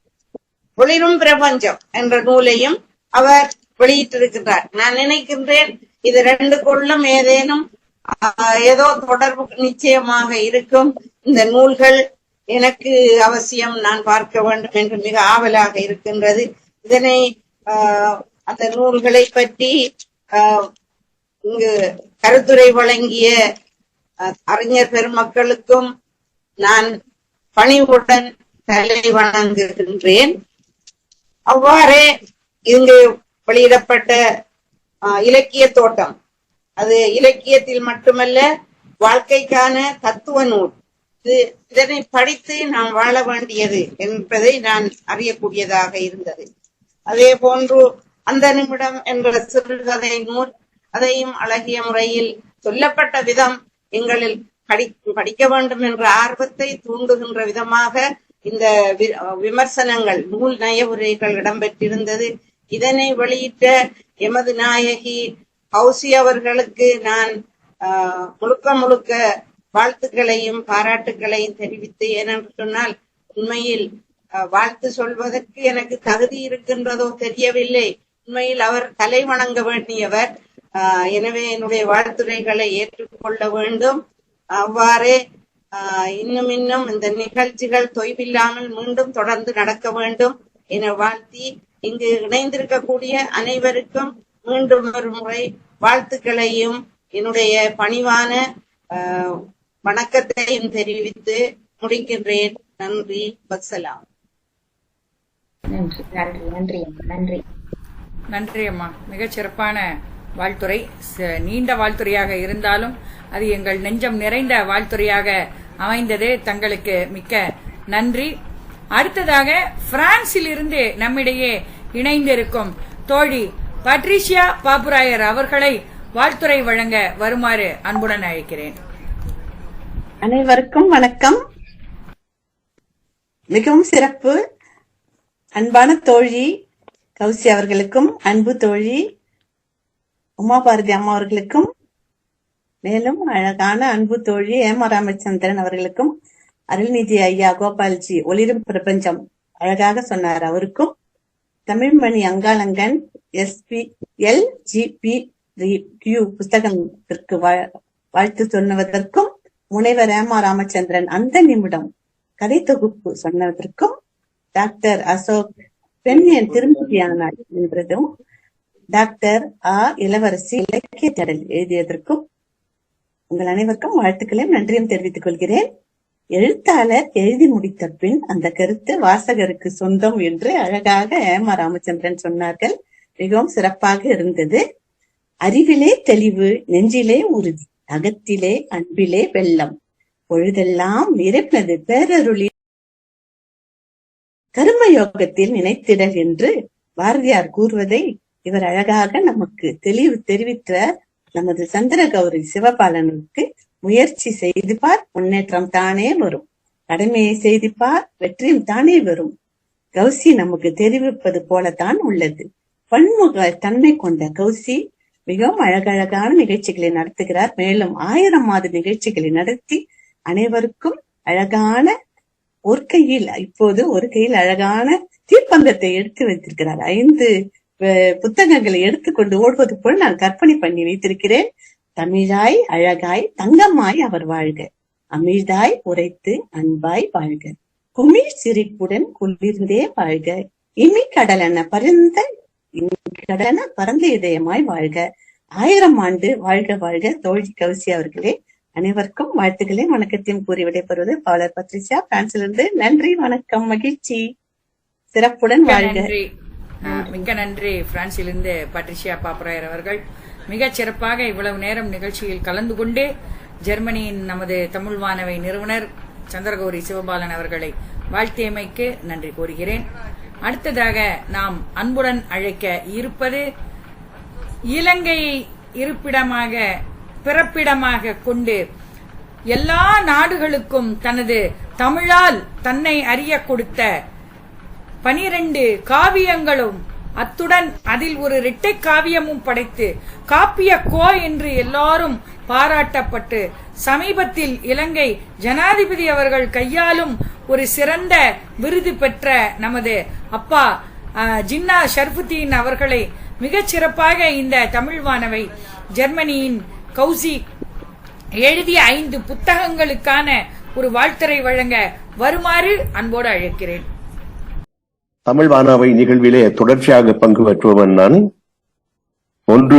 ஒளிரும் பிரபஞ்சம் என்ற நூலையும் அவர் வெளியிட்டிருக்கின்றார். நான் நினைக்கின்றேன் இது 2க்குள்ளும் ஏதோ தொடர்பு நிச்சயமாக இருக்கும். இந்த நூல்கள் எனக்கு அவசியம் நான் பார்க்க வேண்டும் என்று மிக ஆவலாக இருக்கின்றது. இதனை அந்த நூல்களை பற்றி இங்கு கருத்துரை வழங்கிய அறிஞர் பெருமக்களுக்கும் நான் பணிவுடன் தலை வணங்குகின்றேன். அவ்வாறே இங்கு வெளியிடப்பட்ட இலக்கிய தோட்டம், அது இலக்கியத்தில் மட்டுமல்ல வாழ்க்கைக்கான தத்துவ நூல். இதனை படித்து நாம் வாழ வேண்டியது என்பதை நான் அறியக்கூடியதாக இருந்தது. அதே போன்று அந்த நிமிடம் என்ற சிறுகதை நூல், அதையும் அழகிய முறையில் சொல்லப்பட்ட விதம் எங்களில் படிக்க வேண்டும் என்ற ஆர்வத்தை தூண்டுகின்ற விதமாக இந்த விமர்சனங்கள், நூல் நயவுரைகள் இடம்பெற்றிருந்தது. இதனை வெளியிட்ட எமது நாயகி ஹவுசி அவர்களுக்கு நான் முழுக்க வாழ்த்துக்களையும் பாராட்டுகளையும் தெரிவித்து, ஏனென்று சொன்னால் உண்மையில் வாழ்த்து சொல்வதற்கு எனக்கு தகுதி இருக்கின்றதோ தெரியவில்லை. உண்மையில் அவர் தலை வணங்க வேண்டியவர். எனவே என்னுடைய வாழ்த்துரைகளை ஏற்றுக்கொள்ள வேண்டும். அவ்வாறே இன்னும் இந்த நிகழ்ச்சிகள் தொய்வில்லாமல் மீண்டும் தொடர்ந்து நடக்க வேண்டும் என வாழ்த்தி இங்கு இணைந்திருக்கக்கூடிய அனைவருக்கும் மீண்டும் ஒரு முறை வாழ்த்துக்களையும் என்னுடைய பணிவான வணக்கத்தையும் தெரிவித்து முடிக்கின்றேன். நன்றி. வசலாம். நன்றி அம்மா. மிகச் சிறப்பான வாழ்த்துறை. நீண்ட வாழ்த்துறையாக இருந்தாலும் அது எங்கள் நெஞ்சம் நிறைந்த வாழ்த்துறையாக அமைந்தது. தங்களுக்கு மிக்க நன்றி. அடுத்ததாக பிரான்சில் இருந்து நம்மிடையே இணைந்திருக்கும் தோழி பட்ரிஷியா பாப்புராயர் அவர்களை வாழ்த்துறை வழங்க வருமாறு அன்புடன் அழைக்கிறேன். அனைவருக்கும் வணக்கம். மிகவும் சிறப்பு. அன்பான தோழி கௌசி அவர்களுக்கும், அன்பு தோழி உமா பாரதி அம்மா அவர்களுக்கும், மேலும் அழகான அன்பு தோழி ஏமா ராமச்சந்திரன் அவர்களுக்கும், அருள்நிதி ஐயா கோபால்ஜி ஒளிரும் பிரபஞ்சம் அழகாக சொன்னார், அவருக்கும் தமிழ்மணி அங்காளங்கன் SPLGP புஸ்தகத்திற்கு வாழ்த்து சொன்னதற்கும், முனைவர் ஏமா ராமச்சந்திரன் அந்த நிமிடம் கதை தொகுப்பு சொன்னதற்கும், டாக்டர் அசோக் பெண் என் திருமதியானாள் என்றதும், டாக்டர் இளவரசி இலக்கிய தேடல் எழுதியதற்கும் உங்கள் அனைவருக்கும் வாழ்த்துக்களையும் நன்றியும் தெரிவித்துக் கொள்கிறேன். எழுத்தாளர் எழுதி முடித்த பின் அந்த கருத்து வாசகருக்கு சொந்தம் என்று அழகாக ஏமா ராமச்சந்திரன் சொன்னார்கள். மிகவும் சிறப்பாக இருந்தது. அறிவிலே தெளிவு, நெஞ்சிலே உறுதி, அகத்திலே அன்பிலே வெள்ளம், பொழுதெல்லாம் நிறைந்தது பேரருளி கர்மயோகத்தில் நினைத்திடல் என்று பாரதியார் கூறுவதை இவர் அழகாக நமக்கு தெளிவு தெரிவித்த நமது சந்திரகௌரி சிவபாலனுக்கு முயற்சி செய்து பார், முன்னேற்றம் தானே வரும், கடமையை செய்து பார், வெற்றியும் தானே வரும். கௌசி நமக்கு தெரிவிப்பது போலத்தான் உள்ளது. பன்முக தன்மை கொண்ட கௌசி மிகவும் அழகழகான நிகழ்ச்சிகளை நடத்துகிறார். மேலும் 1000 மாத நிகழ்ச்சிகளை நடத்தி அனைவருக்கும் அழகான இப்போது ஒரு கையில் அழகான தீப்பந்தத்தை எடுத்து வைத்திருக்கிறார். 5 புத்தகங்களை எடுத்துக்கொண்டு ஓடுவது போல் நான் கற்பனை பண்ணி வைத்திருக்கிறேன். தமிழாய் அழகாய் தங்கம்மாய் அவர் வாழ்க, அமிழ்தாய் உரைத்து அன்பாய் வாழ்க, குமிழ் சிரிப்புடன் குளிர்ந்தே வாழ்க, இனி கடலென பரந்த இதயமாய் வாழ்க, 1000 ஆண்டு வாழ்க வாழ்க. தோழி கௌசி அவர்களே, அனைவருக்கும் வாழ்த்துக்களை வணக்கத்தையும் கூறி விடைபெறுவது பாலர் பத்ரிஷா, பிரான்சிலிருந்து. நன்றி, வணக்கம், மகிழ்ச்சி, சிறப்புடன் வாழ்க. மிக்க நன்றி. பிரான்சிலிருந்து பட்ரிஷியா பாப்பராயர் அவர்கள் மிகச் சிறப்பாக இவ்வளவு நேரம் நிகழ்ச்சியில் கலந்து கொண்டு ஜெர்மனியின் நமது தமிழ் வானவை நிறுவனர் சந்திரகௌரி சிவபாலன் அவர்களை வாழ்த்தியமைக்கு நன்றி கூறுகிறேன். அடுத்ததாக நாம் அன்புடன் அழைக்க இருப்பது இலங்கையை இருப்பிடமாக பிறப்பிடமாக கொண்டு எல்லா நாடுகளுக்கும் தனது தமிழால் தன்னை அறிய கொடுத்த 12 காவியங்களும் அத்துடன் அதில் ஒரு இரட்டை காவியமும் படைத்து காப்பிய கோ என்று எல்லாரும் பாராட்டப்பட்டு சமீபத்தில் இலங்கை ஜனாதிபதி அவர்கள் கையாலும் ஒரு சிறந்த விருது பெற்ற நமது அப்பா ஜின்னா ஷர்ஃபுத்தீன் அவர்களை மிகச் சிறப்பாக இந்த தமிழ் வானவை ஜெர்மனியின் கௌசி எழுதிய 5 புத்தகங்களுக்கான ஒரு வாழ்த்துரை வழங்க வருமாறு அன்போடு அழைக்கிறேன். தமிழ் வானவை நிகழ்விலே தொடர்ச்சியாக பங்கு பெற்றுவன் நான். ஒன்று,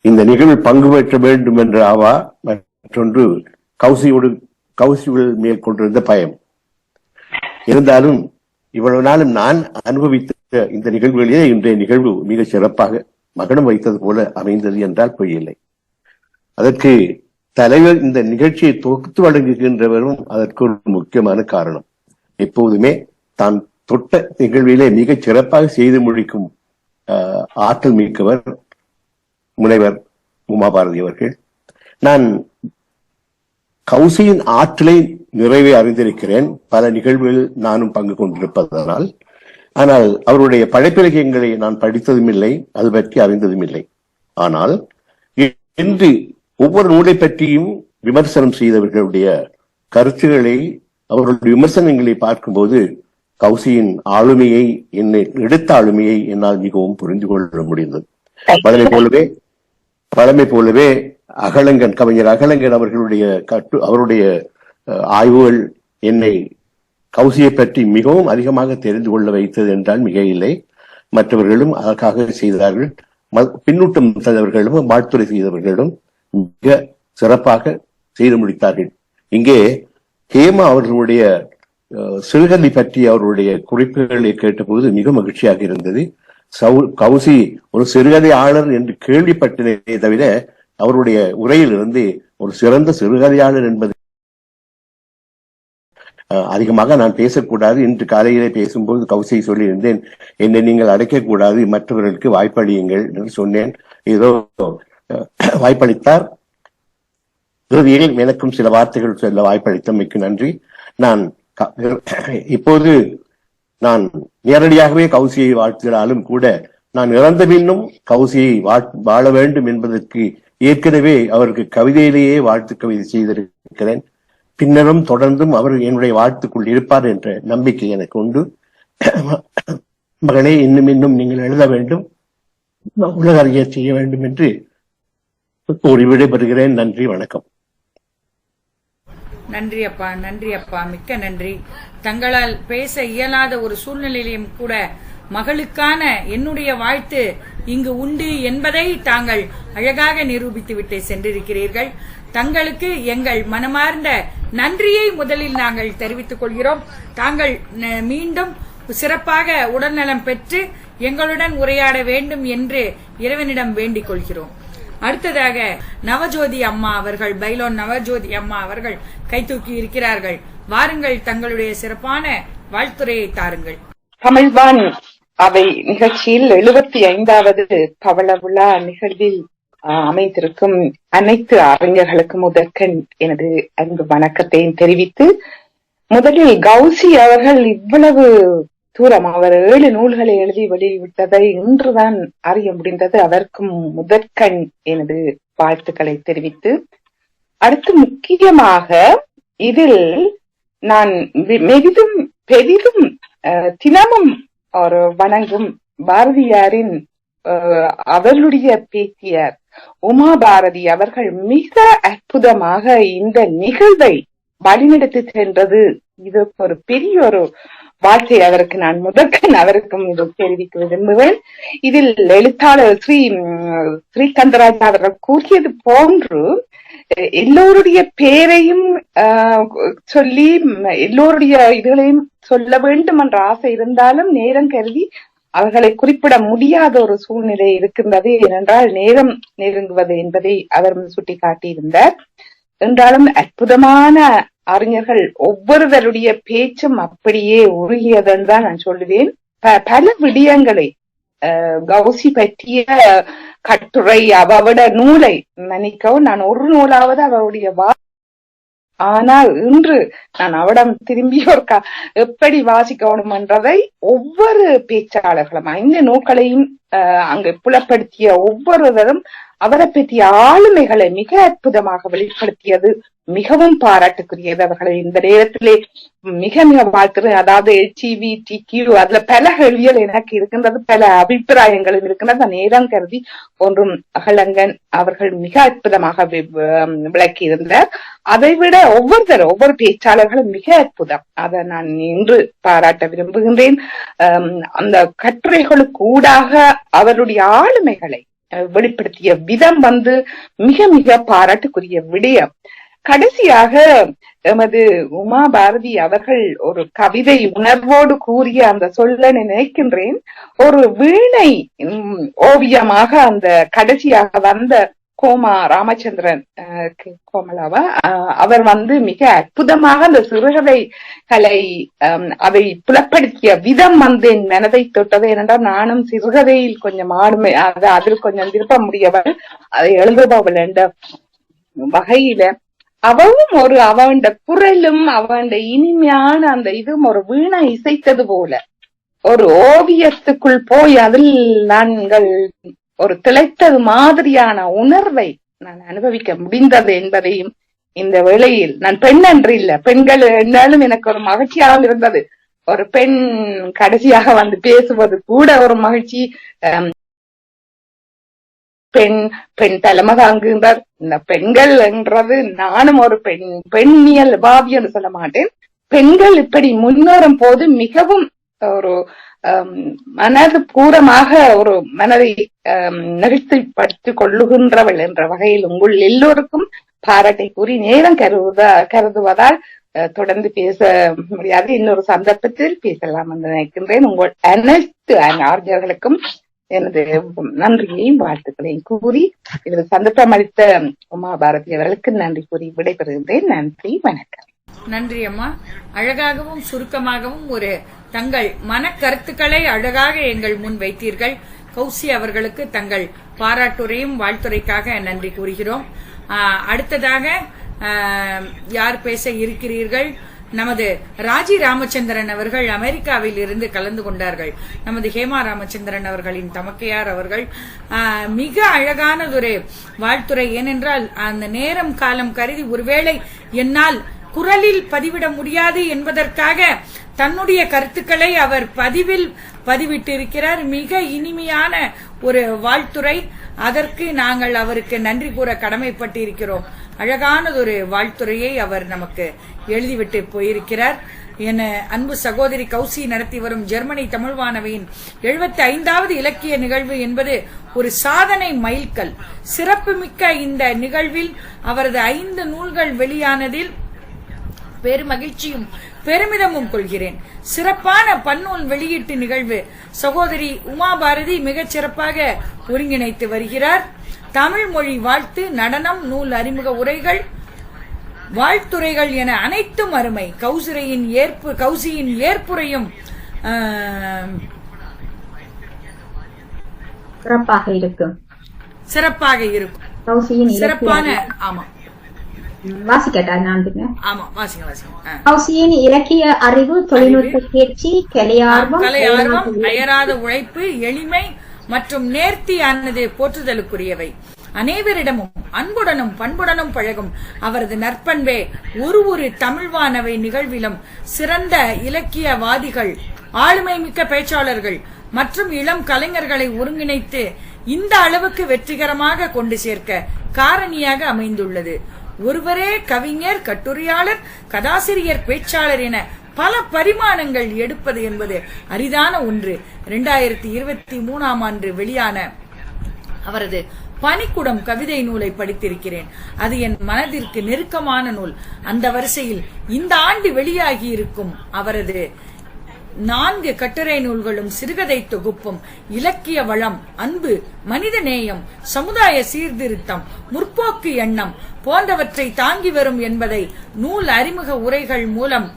இந்த நிகழ்வில் பங்கு பெற்ற வேண்டும் என்ற ஆவா, மற்றொன்று கௌசியுள் மேல் கொண்டிருந்த பயம். இருந்தாலும் இவ்வளவு நாளும் நான் அனுபவித்த இந்த நிகழ்வுகளிலே இன்றைய நிகழ்வு மிக சிறப்பாக மகனம் வைத்தது போல அமைந்தது என்றால் பொய்யில்லை. அதற்கு தலைவர் இந்த நிகழ்ச்சியை தொகுத்து வழங்குகின்றவரும் அதற்கு ஒரு முக்கியமான காரணம். எப்போதுமே தான் தொட்ட நிகழ்விலே மிகச் சிறப்பாக செய்து முடிக்கும் ஆற்றல் மிக்கவர் முனைவர் உமாபாரதி அவர்கள். நான் கௌசியின் ஆற்றலை நிறைவே அறிந்திருக்கிறேன், பல நிகழ்வுகளில் நானும் பங்கு கொண்டிருப்பதனால். ஆனால் அவருடைய படைப்பிலக்கியங்களை நான் படித்ததும் இல்லை, அது பற்றி அறிந்ததும் இல்லை. ஆனால் இன்று ஒவ்வொரு நூலை பற்றியும் விமர்சனம் செய்தவர்களுடைய கருத்துக்களை, அவர்களுடைய விமர்சனங்களை பார்க்கும்போது கௌசியின் ஆளுமையை, எடுத்த ஆளுமையை என்னால் மிகவும் புரிந்து கொள்ள முடிந்தது. பழமை போலவே கவிஞர் அகலங்கன் அவருடைய ஆய்வுகள் என்னை கௌசியை பற்றி மிகவும் அதிகமாக தெரிந்து கொள்ள வைத்தது என்றால் மிக இல்லை. மற்றவர்களும் அதற்காக செய்தார்கள். பின்னூட்டம் தந்தவர்களும் வாழ்த்துறை செய்தவர்களும் மிக சிறப்பாக செய்து முடித்தார்கள். இங்கே ஹேமா அவர்களுடைய சிறுகதை பற்றி அவருடைய குறிப்புகளை கேட்டபோது மிக மகிழ்ச்சியாக இருந்தது. கௌசி ஒரு சிறுகதையாளர் என்று கேள்விப்பட்டதே தவிர அவருடைய உரையிலிருந்து ஒரு சிறந்த சிறுகதையாளர் என்பது அதிகமாக நான் பேசக்கூடாது. இன்று காலையிலே பேசும்போது கௌசியை சொல்லியிருந்தேன், என்னை நீங்கள் அடைக்கக்கூடாது, மற்றவர்களுக்கு வாய்ப்பளியுங்கள் என்று சொன்னேன். ஏதோ வாய்ப்பளித்தார். இறுதியில் எனக்கும் சில வார்த்தைகள் சொல்ல வாய்ப்பளித்தமைக்கு நன்றி. இப்போது நான் நேரடியாகவே கௌசியை வாழ்த்தினாலும் கூட நான் இறந்த பின்னும் கௌசியை வாழ வேண்டும் என்பதற்கு ஏற்கனவே அவருக்கு கவிதையிலேயே வாழ்த்து கவிதை செய்திருக்கிறேன். பின்னரும் தொடர்ந்தும் அவர் என்னுடைய வாழ்த்துக்குள் இருப்பார் என்ற நம்பிக்கை எனக்கு உண்டு. மகளே, இன்னும் இன்னும் நீங்கள் எழுத வேண்டும், உலக அறிய செய்ய வேண்டும் என்று கூறி விடைபெறுகிறேன். நன்றி, வணக்கம். நன்றி அப்பா, நன்றி அப்பா, மிக்க நன்றி. தங்களால் பேச இயலாத ஒரு சூழ்நிலையிலும் கூட மகளுக்கான என்னுடைய வாழ்த்து இங்கு உண்டு என்பதை தாங்கள் அழகாக நிரூபித்து விட்டு சென்றிருக்கிறீர்கள். தங்களுக்கு எங்கள் மனமார்ந்த நன்றியை முதலில் நாங்கள் தெரிவித்துக் கொள்கிறோம். தாங்கள் மீண்டும் சிறப்பாக உடல்நலம் பெற்று எங்களுடன் உரையாட வேண்டும் என்று இறைவனிடம் வேண்டிக் கொள்கிறோம். அடுத்ததாக நவஜோதி அம்மா அவர்கள், பைலோன் நவஜோதி அம்மா அவர்கள் கைதூக்கி இருக்கிறார்கள். வாருங்கள், தங்களுடைய சிறப்பான வாழ்த்துரையை தாருங்கள். தமிழ்வான் அவை நிகழ்ச்சியில் 75வது பவள விழா நிகழ்வில் அமைந்திருக்கும் அனைத்து அறிஞர்களுக்கு முதற்கண் எனது அன்பு வணக்கத்தையும் தெரிவித்து, முதலில் கௌசி அவர்கள் இவ்வளவு தூரம் அவர் 7 நூல்களை எழுதி வெளியிட்டதை இன்றுதான் அறிய முடிந்தது. அதற்கும் முதற்கண் எனது வாழ்த்துக்களை தெரிவித்து, அடுத்து முக்கியமாக இதில் நான் பெரிதும் தினமும் ஒரு வணங்கும் பாரதியாரின் அவர்களுடைய பேத்தியார் உமா பாரதி அவர்கள் மிக அற்புதமாக இந்த நிகழ்வை வழிநடத்தி சென்றது. இது ஒரு பெரிய ஒரு வாழ்க்கை அவருக்கு நான் முதற்கண் அவருக்கும் இது தெரிவிக்க விரும்புவேன். இதில் எழுத்தாளர் ஸ்ரீகந்தராஜா அவர்கள் கூறியது போன்று எல்லோருடைய பேரையும் சொல்லி எல்லோருடைய இதுகளையும் சொல்ல வேண்டும் என்ற ஆசை இருந்தாலும் நேரம் கருதி அவர்களை குறிப்பிட முடியாத ஒரு சூழ்நிலை இருக்கின்றது. ஏனென்றால் நேரம் நெருங்குவது என்பதை அவர் சுட்டிக்காட்டியிருந்தார். என்றாலும் அற்புதமான அறிஞர்கள் ஒவ்வொருவருடைய பேச்சும் அப்படியே உருகியதுன்னு தான் நான் சொல்லுவேன். பல விடயங்களை கௌசி பற்றிய கட்டுரை, அவட நூலை மன்னிக்கவும், நான் ஒரு நூலாவது அவருடைய ஆனால் இன்று நான் அவடம் திரும்பி ஒரு எப்படி வாசிக்கணும் என்றதை ஒவ்வொரு பேச்சாளர்களும் 5 நூல்களையும் அங்கு புலப்படுத்திய ஒவ்வொருவரும் அவரை பற்றிய ஆளுமைகளை மிக அற்புதமாக வெளிப்படுத்தியது மிகவும் பாராட்டுக்குரியது. அவர்களை இந்த நேரத்திலே மிக மிக வாழ்த்துறேன். அதாவது LGBTQ அதுல பல கேள்விகள் எனக்கு இருக்கின்றது, பல அபிப்பிராயங்களும் இருக்கின்றது. நேரம் கருதி ஒன்றும் அகலங்கன் அவர்கள் மிக அற்புதமாக விளக்கி இருந்தார். அதைவிட ஒவ்வொரு பேச்சாளர்களும் மிக அற்புதம். அதை நான் இன்று பாராட்ட விரும்புகின்றேன். அந்த கட்டுரைகளுக்கு ஊடாக அவருடைய ஆளுமைகளை வெளிப்படுத்திய விதம் மிக மிக பாராட்டுக்குரிய விடயம். கடைசியாக எமது உமா பாரதி அவர்கள் ஒரு கவிதை உணர்வோடு கூறிய அந்த சொல்ல நினைக்கின்றேன். ஒரு வீணை ஓவியமாக அந்த கடைசியாக வந்த கோமா ராமச்சந்திரன் கோமலாவா அவர் மிக அற்புதமாக அந்த சிறுகதை கலை அதை புலப்படுத்திய விதம் என் மனதை தொட்டது. ஏனென்றால் நானும் சிறுகதையில் கொஞ்சம் ஆளுமை, அதில் கொஞ்சம் விருப்பம் முடியவள், அதை எழுதுபவள் என்ற வகையில அவளும் அவன் குரலும் அவன் இனிமையான அந்த இதுவும் ஒரு வீணை இசைத்தது போல ஒரு ஓவியத்துக்குள் போய் அதில் நாங்கள் ஒரு திளைத்தது மாதிரியான உணர்வை நான் அனுபவிக்க முடிந்தது என்பதையும் இந்த வேளையில், நான் பெண் என்று இல்ல, பெண்கள் என்னாலும் எனக்கு ஒரு மகிழ்ச்சியாக இருந்தது. ஒரு பெண் கடைசியாக பேசுவது கூட ஒரு மகிழ்ச்சி. பெண் தலைமை தாங்குகின்றார். இந்த பெண்கள் என்றது நானும் ஒரு பெண்ணியல் பாவி என்று சொல்ல மாட்டேன். பெண்கள் இப்படி முன்னேறும் போது மிகவும் ஒரு மனது பூரமாக ஒரு மனதை நெகிழ்ச்சிப்படுத்திக் கொள்ளுகின்றவள் என்ற வகையில் உங்கள் எல்லோருக்கும் பாராட்டை கூறி நேரம் கருதுவதால் தொடர்ந்து பேச முடியாது. இன்னொரு சந்தர்ப்பத்தில் பேசலாம் என்று நினைக்கின்றேன். உங்கள் அனைத்து அறிஞர்களுக்கும் எனது நன்றியையும் வாழ்த்துக்களையும் கூறி இதில் சந்தர்ப்பம் அளித்த உமா பாரதி அவர்களுக்கு நன்றி கூறி விடைபெறுகின்றேன். நன்றி, வணக்கம். நன்றி அம்மா. அழகாகவும் சுருக்கமாகவும் ஒரு தங்கள் மனக்கருத்துக்களை அழகாக எங்கள் முன் வைத்தீர்கள். கௌசி அவர்களுக்கு தங்கள் பாராட்டுரையும் வாழ்த்துரைக்காக நன்றி கூறுகிறோம். அடுத்ததாக யார் பேச இருக்கிறீர்கள்? நமது ராஜி ராமச்சந்திரன் அவர்கள் அமெரிக்காவில் இருந்து கலந்து கொண்டார்கள். நமது ஹேமா ராமச்சந்திரன் அவர்களின் தமக்கையார் அவர்கள் மிக அழகானதொரு வாழ்த்துரை. ஏனென்றால் அந்த நேரம் காலம் கருதி ஒருவேளை என்னால் குரலில் பதிவிட முடியாது என்பதற்காக தன்னுடைய கருத்துக்களை அவர் பதிவிட்டிருக்கிறார். மிக இனிமையான ஒரு வாழ்த்துரை. அதற்கு நாங்கள் அவருக்கு நன்றி கூற கடமைப்பட்டிருக்கிறோம். அழகானதொரு வாழ்த்துரையை அவர் நமக்கு எழுதிவிட்டு போயிருக்கிறார். என அன்பு சகோதரி கௌசி நடத்தி வரும் ஜெர்மனி தமிழ் வானவையின் 75வது இலக்கிய நிகழ்வு என்பது ஒரு சாதனை மைல்கல். சிறப்புமிக்க இந்த நிகழ்வில் அவரது 5 நூல்கள் வெளியானதில் பெருமகிழ்ச்சியும் பெருமிதமும் கொள்கிறேன். சிறப்பான பன்னூல் வெளியீட்டு நிகழ்வு சகோதரி உமா பாரதி மிகச் சிறப்பாக ஒருங்கிணைத்து வருகிறார். தமிழ் மொழி வாழ்த்து, நடனம், நூல் அறிமுக உரைகள், வாழ்த்துரைகள் என அனைத்தும் அருமை. கௌசியின் ஏற்புரையும் சிறப்பாக இருக்கும். சிறப்பான ஆமா வாசிக்கட்டா நான் ஆமா வாசிங்க வாசிங்க. கௌசியின் இலக்கிய அறிவு, தொழில்நுட்ப தேர்ச்சி, கலையார்வம், அயராத உழைப்பு, எளிமை மற்றும் நேர்த்தியானது போற்றுதலுக்குரியவை. அனைவரிடமும் அன்புடனும் பண்புடனும் பழகும் அவரது நற்பண்பே ஒரு தமிழ்வானவை நிகழ்விலும் சிறந்த இலக்கியவாதிகள், ஆளுமை மிக்க பேச்சாளர்கள் மற்றும் இளம் கலைஞர்களை ஒருங்கிணைத்து இந்த அளவுக்கு வெற்றிகரமாக கொண்டு சேர்க்க காரணியாக அமைந்துள்ளது. ஒருவரே கவிஞர், கட்டுரையாளர், கதாசிரியர், பேச்சாளர் என பல பரிமாணங்கள் எடுப்பது என்பது அரிதான ஒன்று. 2023ஆம் ஆண்டு வெளியான அவரது பனிக்குடம் கவிதை நூலை படித்திருக்கிறேன். அது என் மனதிற்கு நெருக்கமான நூல். அந்த வரிசையில் இந்த ஆண்டு வெளியாகி இருக்கும் அவரது 4 கட்டுரை நூல்களும் சிறுகதை தொகுப்பும் இலக்கிய வளம், அன்பு, மனித நேயம், சமுதாய சீர்திருத்தம், முற்போக்கு எண்ணம் போன்றவற்றை தாங்கி வரும் என்பதை நூல் அறிமுக உரைகள் மூலம்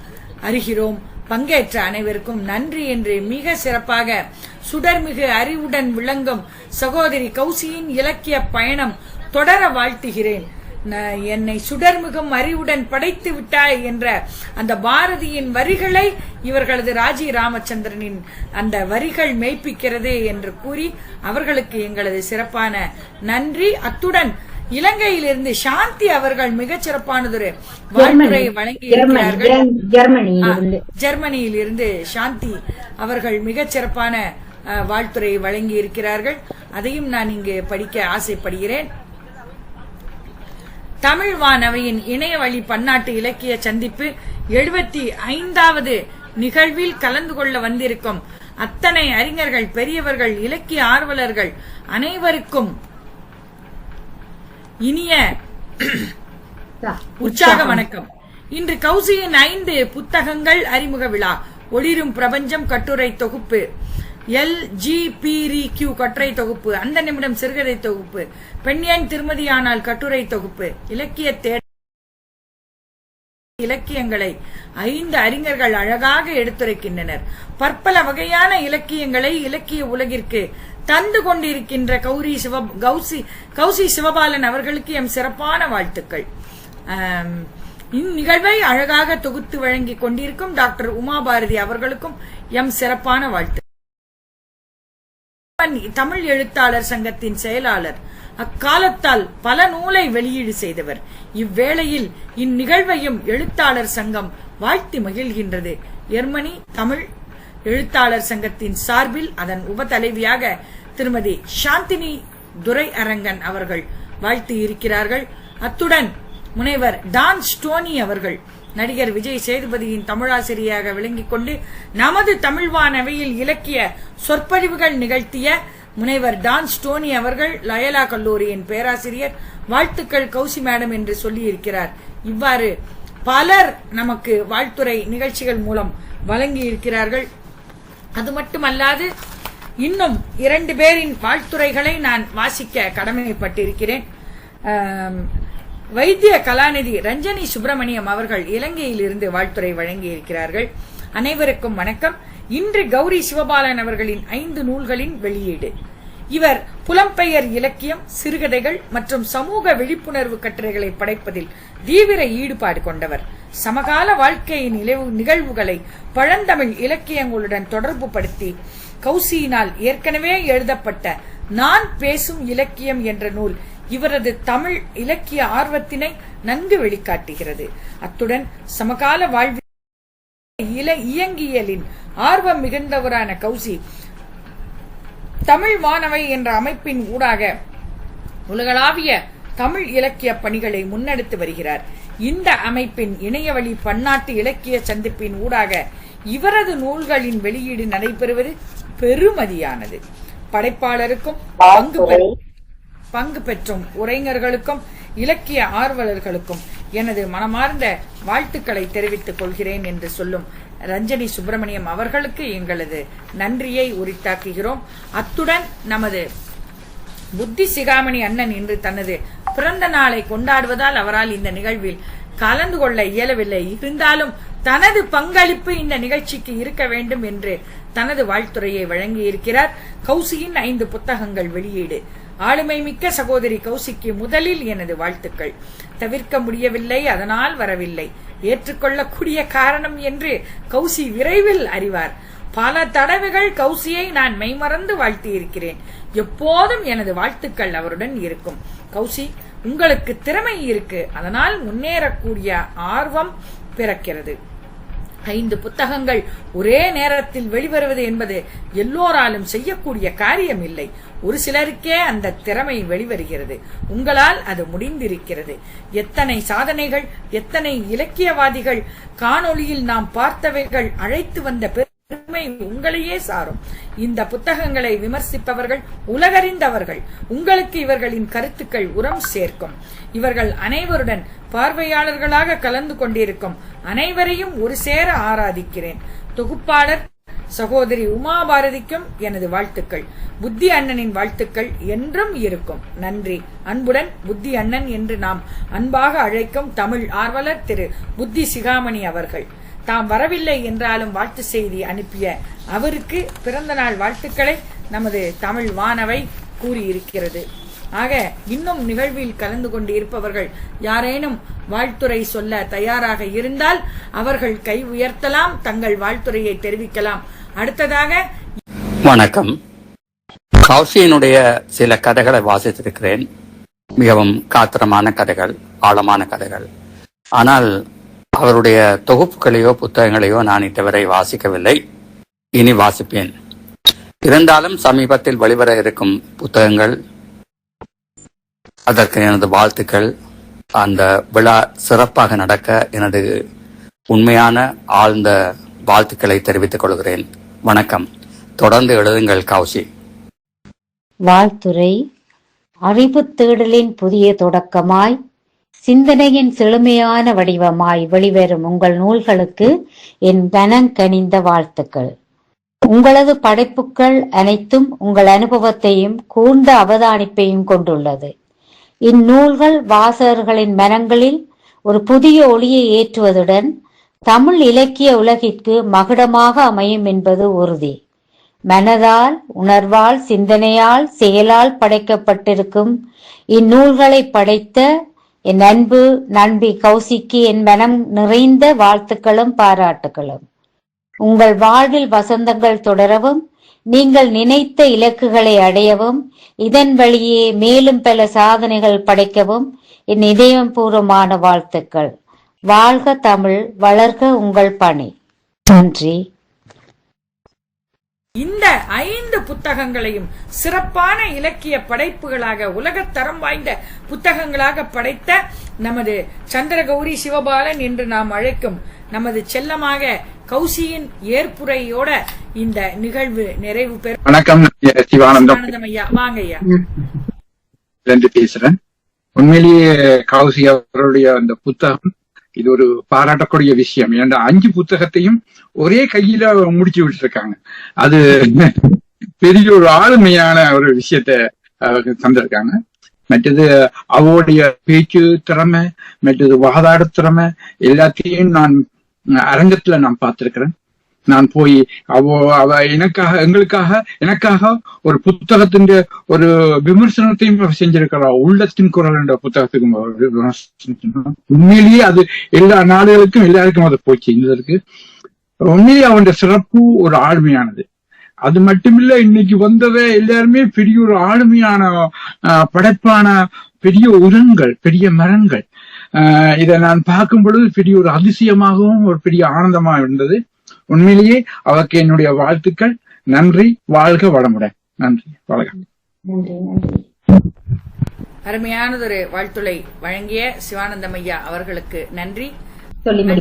அறிகிறோம். பங்கேற்ற அனைவருக்கும் நன்றி என்று மிக சிறப்பாக சுடர்மிகு அறிவுடன் விளங்கும் சகோதரி கௌசியின் இலக்கிய பயணம் தொடர வாழ்த்துகிறேன். என்னை சுடர்மிகும் அறிவுடன் படைத்து விட்டாய் என்ற அந்த பாரதியின் வரிகளை இவர்களது ராஜி ராமச்சந்திரனின் அந்த வரிகள் மெய்ப்பிக்கிறது என்று கூறி அவர்களுக்கு எங்களது சிறப்பான நன்றி. அத்துடன் இலங்கையிலிருந்து சாந்தி அவர்கள் மிகச் சிறப்பானதொரு வாழ்த்துரை வழங்கியிருக்கிறார்கள். ஜெர்மனியில் இருந்து சாந்தி அவர்கள் மிகச் சிறப்பான வாழ்த்துரை வழங்கி இருக்கிறார்கள். அதையும் நான் இங்கு படிக்க ஆசைப்படுகிறேன். தமிழ் வானவையின் இணையவழி பன்னாட்டு இலக்கிய சந்திப்பு 75வது நிகழ்வில் கலந்து கொள்ள வந்திருக்கும் அத்தனை அறிஞர்கள், பெரியவர்கள், இலக்கிய ஆர்வலர்கள் அனைவருக்கும் இனிய உற்சாக வணக்கம். இன்று கௌசியின் 5 புத்தகங்கள் அறிமுக விழா. ஒளிரும் பிரபஞ்சம் கட்டுரை தொகுப்பு, LGPRQ கட்டுரை தொகுப்பு, அந்த நிமிடம் சிறுகதை தொகுப்பு, பெண்ணியன் திருமதியானால் கட்டுரை தொகுப்பு, இலக்கிய இலக்கியங்களை 5 அறிஞர்கள் அழகாக எடுத்துரைக்கின்றனர். பற்பல வகையான இலக்கியங்களை இலக்கிய உலகிற்கு தந்து கொண்டிருக்கின்ற கௌசி சிவபாலன் அவர்களுக்கு எம் சிறப்பான வாழ்த்துக்கள். இந்நிகழ்வை அழகாக தொகுத்து வழங்கிக் கொண்டிருக்கும் டாக்டர் உமா பாரதி அவர்களுக்கும் எம் சிறப்பான வாழ்த்து. தமிழ் எழுத்தாளர் சங்கத்தின் செயலாளர், அக்காலத்தால் பல நூலை வெளியீடு செய்தவர். இவ்வேளையில் இந்நிகழ்வையும் எழுத்தாளர் சங்கம் வாழ்த்தி மகிழ்கின்றது. ஜெர்மனி தமிழ் எழுத்தாளர் சங்கத்தின் சார்பில் அதன் உப தலைவியாக திருமதி சாந்தினி துரை அரங்கன் அவர்கள் வாழ்த்தி இருக்கிறார்கள். அத்துடன் முனைவர் டான் ஸ்டோனி அவர்கள் நடிகர் விஜய் சேதுபதியின் தமிழாசிரியாக விளங்கிக் கொண்டு நமது தமிழ்வானவையில் இலக்கிய சொற்பொழிவுகள் நிகழ்த்திய முனைவர் டான் ஸ்டோனி அவர்கள் லயலா கல்லூரியின் பேராசிரியர். வாழ்த்துக்கள் கௌசி மேடம் என்று சொல்லியிருக்கிறார். இவ்வாறு பலர் நமக்கு வாழ்த்துரை நிகழ்ச்சிகள் மூலம் வழங்கி இருக்கிறார்கள். அது மட்டுமல்லாது இன்னும் 2 பேரின் வாழ்த்துரைகளை நான் வாசிக்க கடமைப்பட்டிருக்கிறேன். வைத்திய கலாநிதி ரஞ்சனி சுப்பிரமணியம் அவர்கள் இலங்கையில் இருந்து வாழ்த்துரை வழங்கி இருக்கிறார்கள். அனைவருக்கும் வணக்கம். இன்று கௌரி சிவபாலன் அவர்களின் 5 நூல்களின் வெளியீடு. இவர் புலம்பெயர் இலக்கியம், சிறுகதைகள் மற்றும் சமூக விழிப்புணர்வு கட்டுரைகளை படைப்பதில் தீவிர ஈடுபாடு கொண்டவர். சமகால வாழ்க்கையின் நிகழ்வுகளை பழந்தமிழ் இலக்கியங்களுடன் தொடர்பு படுத்தி கௌசியினால் ஏற்கனவே எழுதப்பட்ட நான் பேசும் இலக்கியம் என்ற நூல் இவரது தமிழ் இலக்கிய ஆர்வத்தினை நன்கு வெளிக்காட்டுகிறது. அத்துடன் சமகால வாழ்வில் இயங்கியலின் ஆர்வம் மிகுந்தவரான கௌசி தமிழ் மாணவை என்ற அமைப்பின் ஊடாக உலகளாவிய தமிழ் இலக்கிய பணிகளை முன்னெடுத்து வருகிறார். இந்த அமைப்பின் இணையவழி பன்னாட்டு இலக்கிய சந்திப்பின் ஊடாக இவரது நூல்களின் வெளியீடு நடைபெறுவது பெருமதியானது. படைப்பாளருக்கும் பங்கு பெற்றும் உரைஞர்களுக்கும் இலக்கிய ஆர்வலர்களுக்கும் எனது மனமார்ந்த வாழ்த்துக்களை தெரிவித்துக் கொள்கிறேன் என்று சொல்லும் ரஞ்சனி சுப்பிரமணியம் அவர்களுக்கு எங்களது நன்றியை உரித்தாக்குகிறோம். அத்துடன் நமது புத்தி சிகாமணி அண்ணன் இன்று தனது பிறந்த நாளை கொண்டாடுவதால் அவரால் இந்த நிகழ்வில் கலந்து கொள்ள இயலவில்லை. இருந்தாலும் தனது பங்களிப்பு இந்த நிகழ்ச்சிக்கு இருக்க வேண்டும் என்று தனது வாழ்த்துரையை வழங்கியிருக்கிறார். கௌசியின் 5 புத்தகங்கள் வெளியீடு. ஆளுமை மிக்க சகோதரி கௌசிக்கு முதலில் எனது வாழ்த்துக்கள். தவிர்க்க முடியவில்லை, அதனால் வரவில்லை, ஏற்றுக்கொள்ளக்கூடிய காரணம் என்று கௌசி விரைவில் அறிவார். பல தடவைகள் கௌசியை நான் மெய்மறந்து வாழ்த்தியிருக்கிறேன். எப்போதும் எனது வாழ்த்துக்கள் அவருடன் இருக்கும். கௌசி, உங்களுக்கு திறமை இருக்கு, அதனால் முன்னேறக்கூடிய ஆர்வம் பிறக்கிறது. 5 புத்தகங்கள் ஒரே நேரத்தில் வெளிவருவது என்பது எல்லோராலும் செய்யக்கூடிய காரியம் இல்லை. ஒரு சிலருக்கே அந்த திறமை வெளிவருகிறது. உங்களால் அது முடிந்திருக்கிறது. எத்தனை சாதனைகள், எத்தனை இலக்கியவாதிகள் காணொளியில் நாம் பார்த்தவைகள் அழைத்து வந்த பெருமை உங்களையே சாரும். இந்த புத்தகங்களை விமர்சிப்பவர்கள் உலகறிந்தவர்கள். உங்களுக்கு இவர்களின் கருத்துக்கள் உரம் சேர்க்கும். இவர்கள் அனைவருடன் பார்வையாளர்களாக கலந்து கொண்டிருக்கும் அனைவரையும் ஒரு சேர ஆராதிக்கிறேன். தொகுப்பாளர் சகோதரி உமா பாரதிக்கும் எனது வாழ்த்துக்கள். புத்தி அண்ணனின் வாழ்த்துக்கள் என்றும் இருக்கும். நன்றி. அன்புடன் புத்தி அண்ணன் என்று நாம் அன்பாக அழைக்கும் தமிழ் ஆர்வலர் திரு புத்தி சிகாமணி அவர்கள். தாம் வரவில்லை என்றாலும் வாழ்த்து செய்தி அனுப்பிய அவருக்கு பிறந்த நாள் வாழ்த்துக்களை நமது தமிழ் வானவை கூறியிருக்கிறது. ஆக இன்னும் நிகழ்வில் கலந்து கொண்டு இருப்பவர்கள் யாரேனும் வாழ்த்துரை சொல்ல தயாராக இருந்தால் அவர்கள் கை உயர்த்தலாம், தங்கள் வாழ்த்துரையை தெரிவிக்கலாம். அடுத்ததாக வணக்கம். கௌசியினுடைய சில கதைகளை வாசித்திருக்கிறேன். மிகவும் காத்திரமான கதைகள், ஆழமான கதைகள். ஆனால் அவருடைய தொகுப்புகளையோ புத்தகங்களையோ நான் இதுவரை வாசிக்கவில்லை. இனி வாசிப்பேன். இருந்தாலும் சமீபத்தில் வெளிவர இருக்கும் புத்தகங்கள், அதற்கு எனது வாழ்த்துக்கள். அந்த விழா சிறப்பாக நடக்க எனது உண்மையான ஆழ்ந்த வாழ்த்துக்களை தெரிவித்துக் கொள்கிறேன். வணக்கம். தொடர்ந்து எழுதுங்கள் கௌசி. வாழ்த்துரை. அறிவு தேடலின் புதிய தொடக்கமாய், சிந்தனையின் செழுமையான வடிவமாய் வெளிவரும் உங்கள் நூல்களுக்கு என் கனங்கனிந்த வாழ்த்துக்கள். உங்களது படைப்புகள் அனைத்தும் உங்கள் அனுபவத்தையும் கூர்ந்த அவதானிப்பையும் கொண்டுள்ளது. இந்நூல்கள் வாசகர்களின் மனங்களில் ஒரு புதிய ஒளியை ஏற்றுவதுடன் தமிழ் இலக்கிய உலகிற்கு மகுடமாக அமையும் என்பது உறுதி. மனதால், உணர்வால், சிந்தனையால், செயலால் படைக்கப்பட்டிருக்கும் இந்நூல்களை படைத்த என் அன்பு நண்பி கௌசிக்கு என் மனம் நிறைந்த வாழ்த்துக்களும் பாராட்டுகளும். உங்கள் வாழ்வில் வசந்தங்கள் தொடரவும், நீங்கள் நினைத்த இலக்குகளை அடையவும், இதன் வழியே மேலும் பல சாதனைகள் படைக்கவும் என் இதயபூர்வமான வாழ்த்துக்கள். வாழ்க தமிழ், வளர்க உங்கள் பணி. நன்றி. இந்த 5 புத்தகங்களையும் சிறப்பான இலக்கிய படைப்புகளாக, உலகத்தரம் வாய்ந்த புத்தகங்களாக படைத்த நமது சந்திரகௌரி சிவபாலன் என்று நாம் அழைக்கும் நமது செல்லமாக கௌசியின் ஏற்புரையோட இந்த நிகழ்வு நிறைவு பெறும். வணக்கம். சிவானந்தம் ஐயா, வாங்க ஐயா. பேசுறேன். உண்மையிலேயே கௌசி அவருடைய அந்த புத்தகம் இது ஒரு பாராட்டக்கூடிய விஷயம். ஏன்னா 5 புத்தகத்தையும் ஒரே கையில முடிச்சு விட்டுருக்காங்க. அது பெரிய ஒரு ஆளுமையான ஒரு விஷயத்த தந்திருக்காங்க. மற்றது அவருடைய பேச்சு திறமை, மற்றது வாதாட திறமை எல்லாத்தையும் நான் அரங்கத்துல நான் பார்த்திருக்கிறேன். நான் போய் அவ எனக்காக ஒரு புத்தகத்தின் ஒரு விமர்சனத்தையும் செஞ்சிருக்கிறா. உள்ளத்தின் குரல் என்ற புத்தகத்துக்கும் உண்மையிலேயே அது எல்லா நாடுகளுக்கும் எல்லாருக்கும் அதை போய் செஞ்சதற்கு உண்மையிலேயே அவனுடைய சிறப்பு ஒரு ஆளுமையானது. அது மட்டுமில்ல, இன்னைக்கு வந்ததை எல்லாருமே பெரிய ஒரு ஆளுமையான படைப்பான பெரிய உரங்கள், பெரிய மரங்கள். இதை நான் பார்க்கும் பொழுது பெரிய ஒரு அதிசயமாகவும் ஒரு பெரிய ஆனந்தமாக இருந்தது. உண்மையிலேயே அவருக்கு என்னுடைய வாழ்த்துக்கள். நன்றி, வாழ்க வளமுடன். நன்றி, வணக்கம். நன்றி நன்றி. அருமையானதொரு வாழ்த்துளை வழங்கிய சிவானந்தம் ஐயா அவர்களுக்கு நன்றி.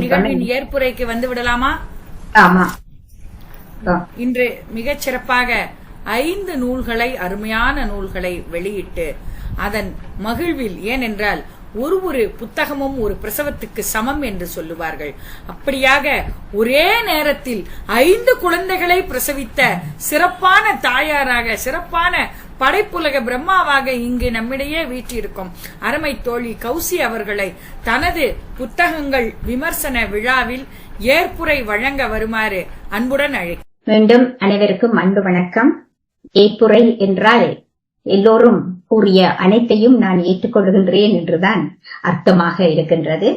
நிகழ்வின் ஏற்புரைக்கு வந்து விடலாமா? ஆமா. இன்று மிகச் சிறப்பாக 5 நூல்களை, அருமையான நூல்களை வெளியிட்டு அதன் மகிழ்வில், ஏனென்றால் ஒரு புத்தகமும் ஒரு பிரசவத்துக்கு சமம் என்று சொல்லுவார்கள். அப்படியாக ஒரே நேரத்தில் 5 குழந்தைகளை பிரசவித்த சிறப்பான தாயாராக, சிறப்பான படைப்புலக பிரம்மாவாக இங்கு நம்மிடையே வீற்றிருக்கும் அருமை தோழி கௌசி அவர்களை தனது புத்தகங்கள் விமர்சன விழாவில் ஏற்புரை வழங்க வருமாறு அன்புடன் அழைக்கிறேன். மீண்டும் அனைவருக்கும் அன்பு வணக்கம். ஏற்புரை என்றால் எல்லோரும் கூறிய அனைத்தையும் நான் ஏற்றுக்கொள்கின்றேன் என்றுதான் அர்த்தமாக இருக்கின்றது.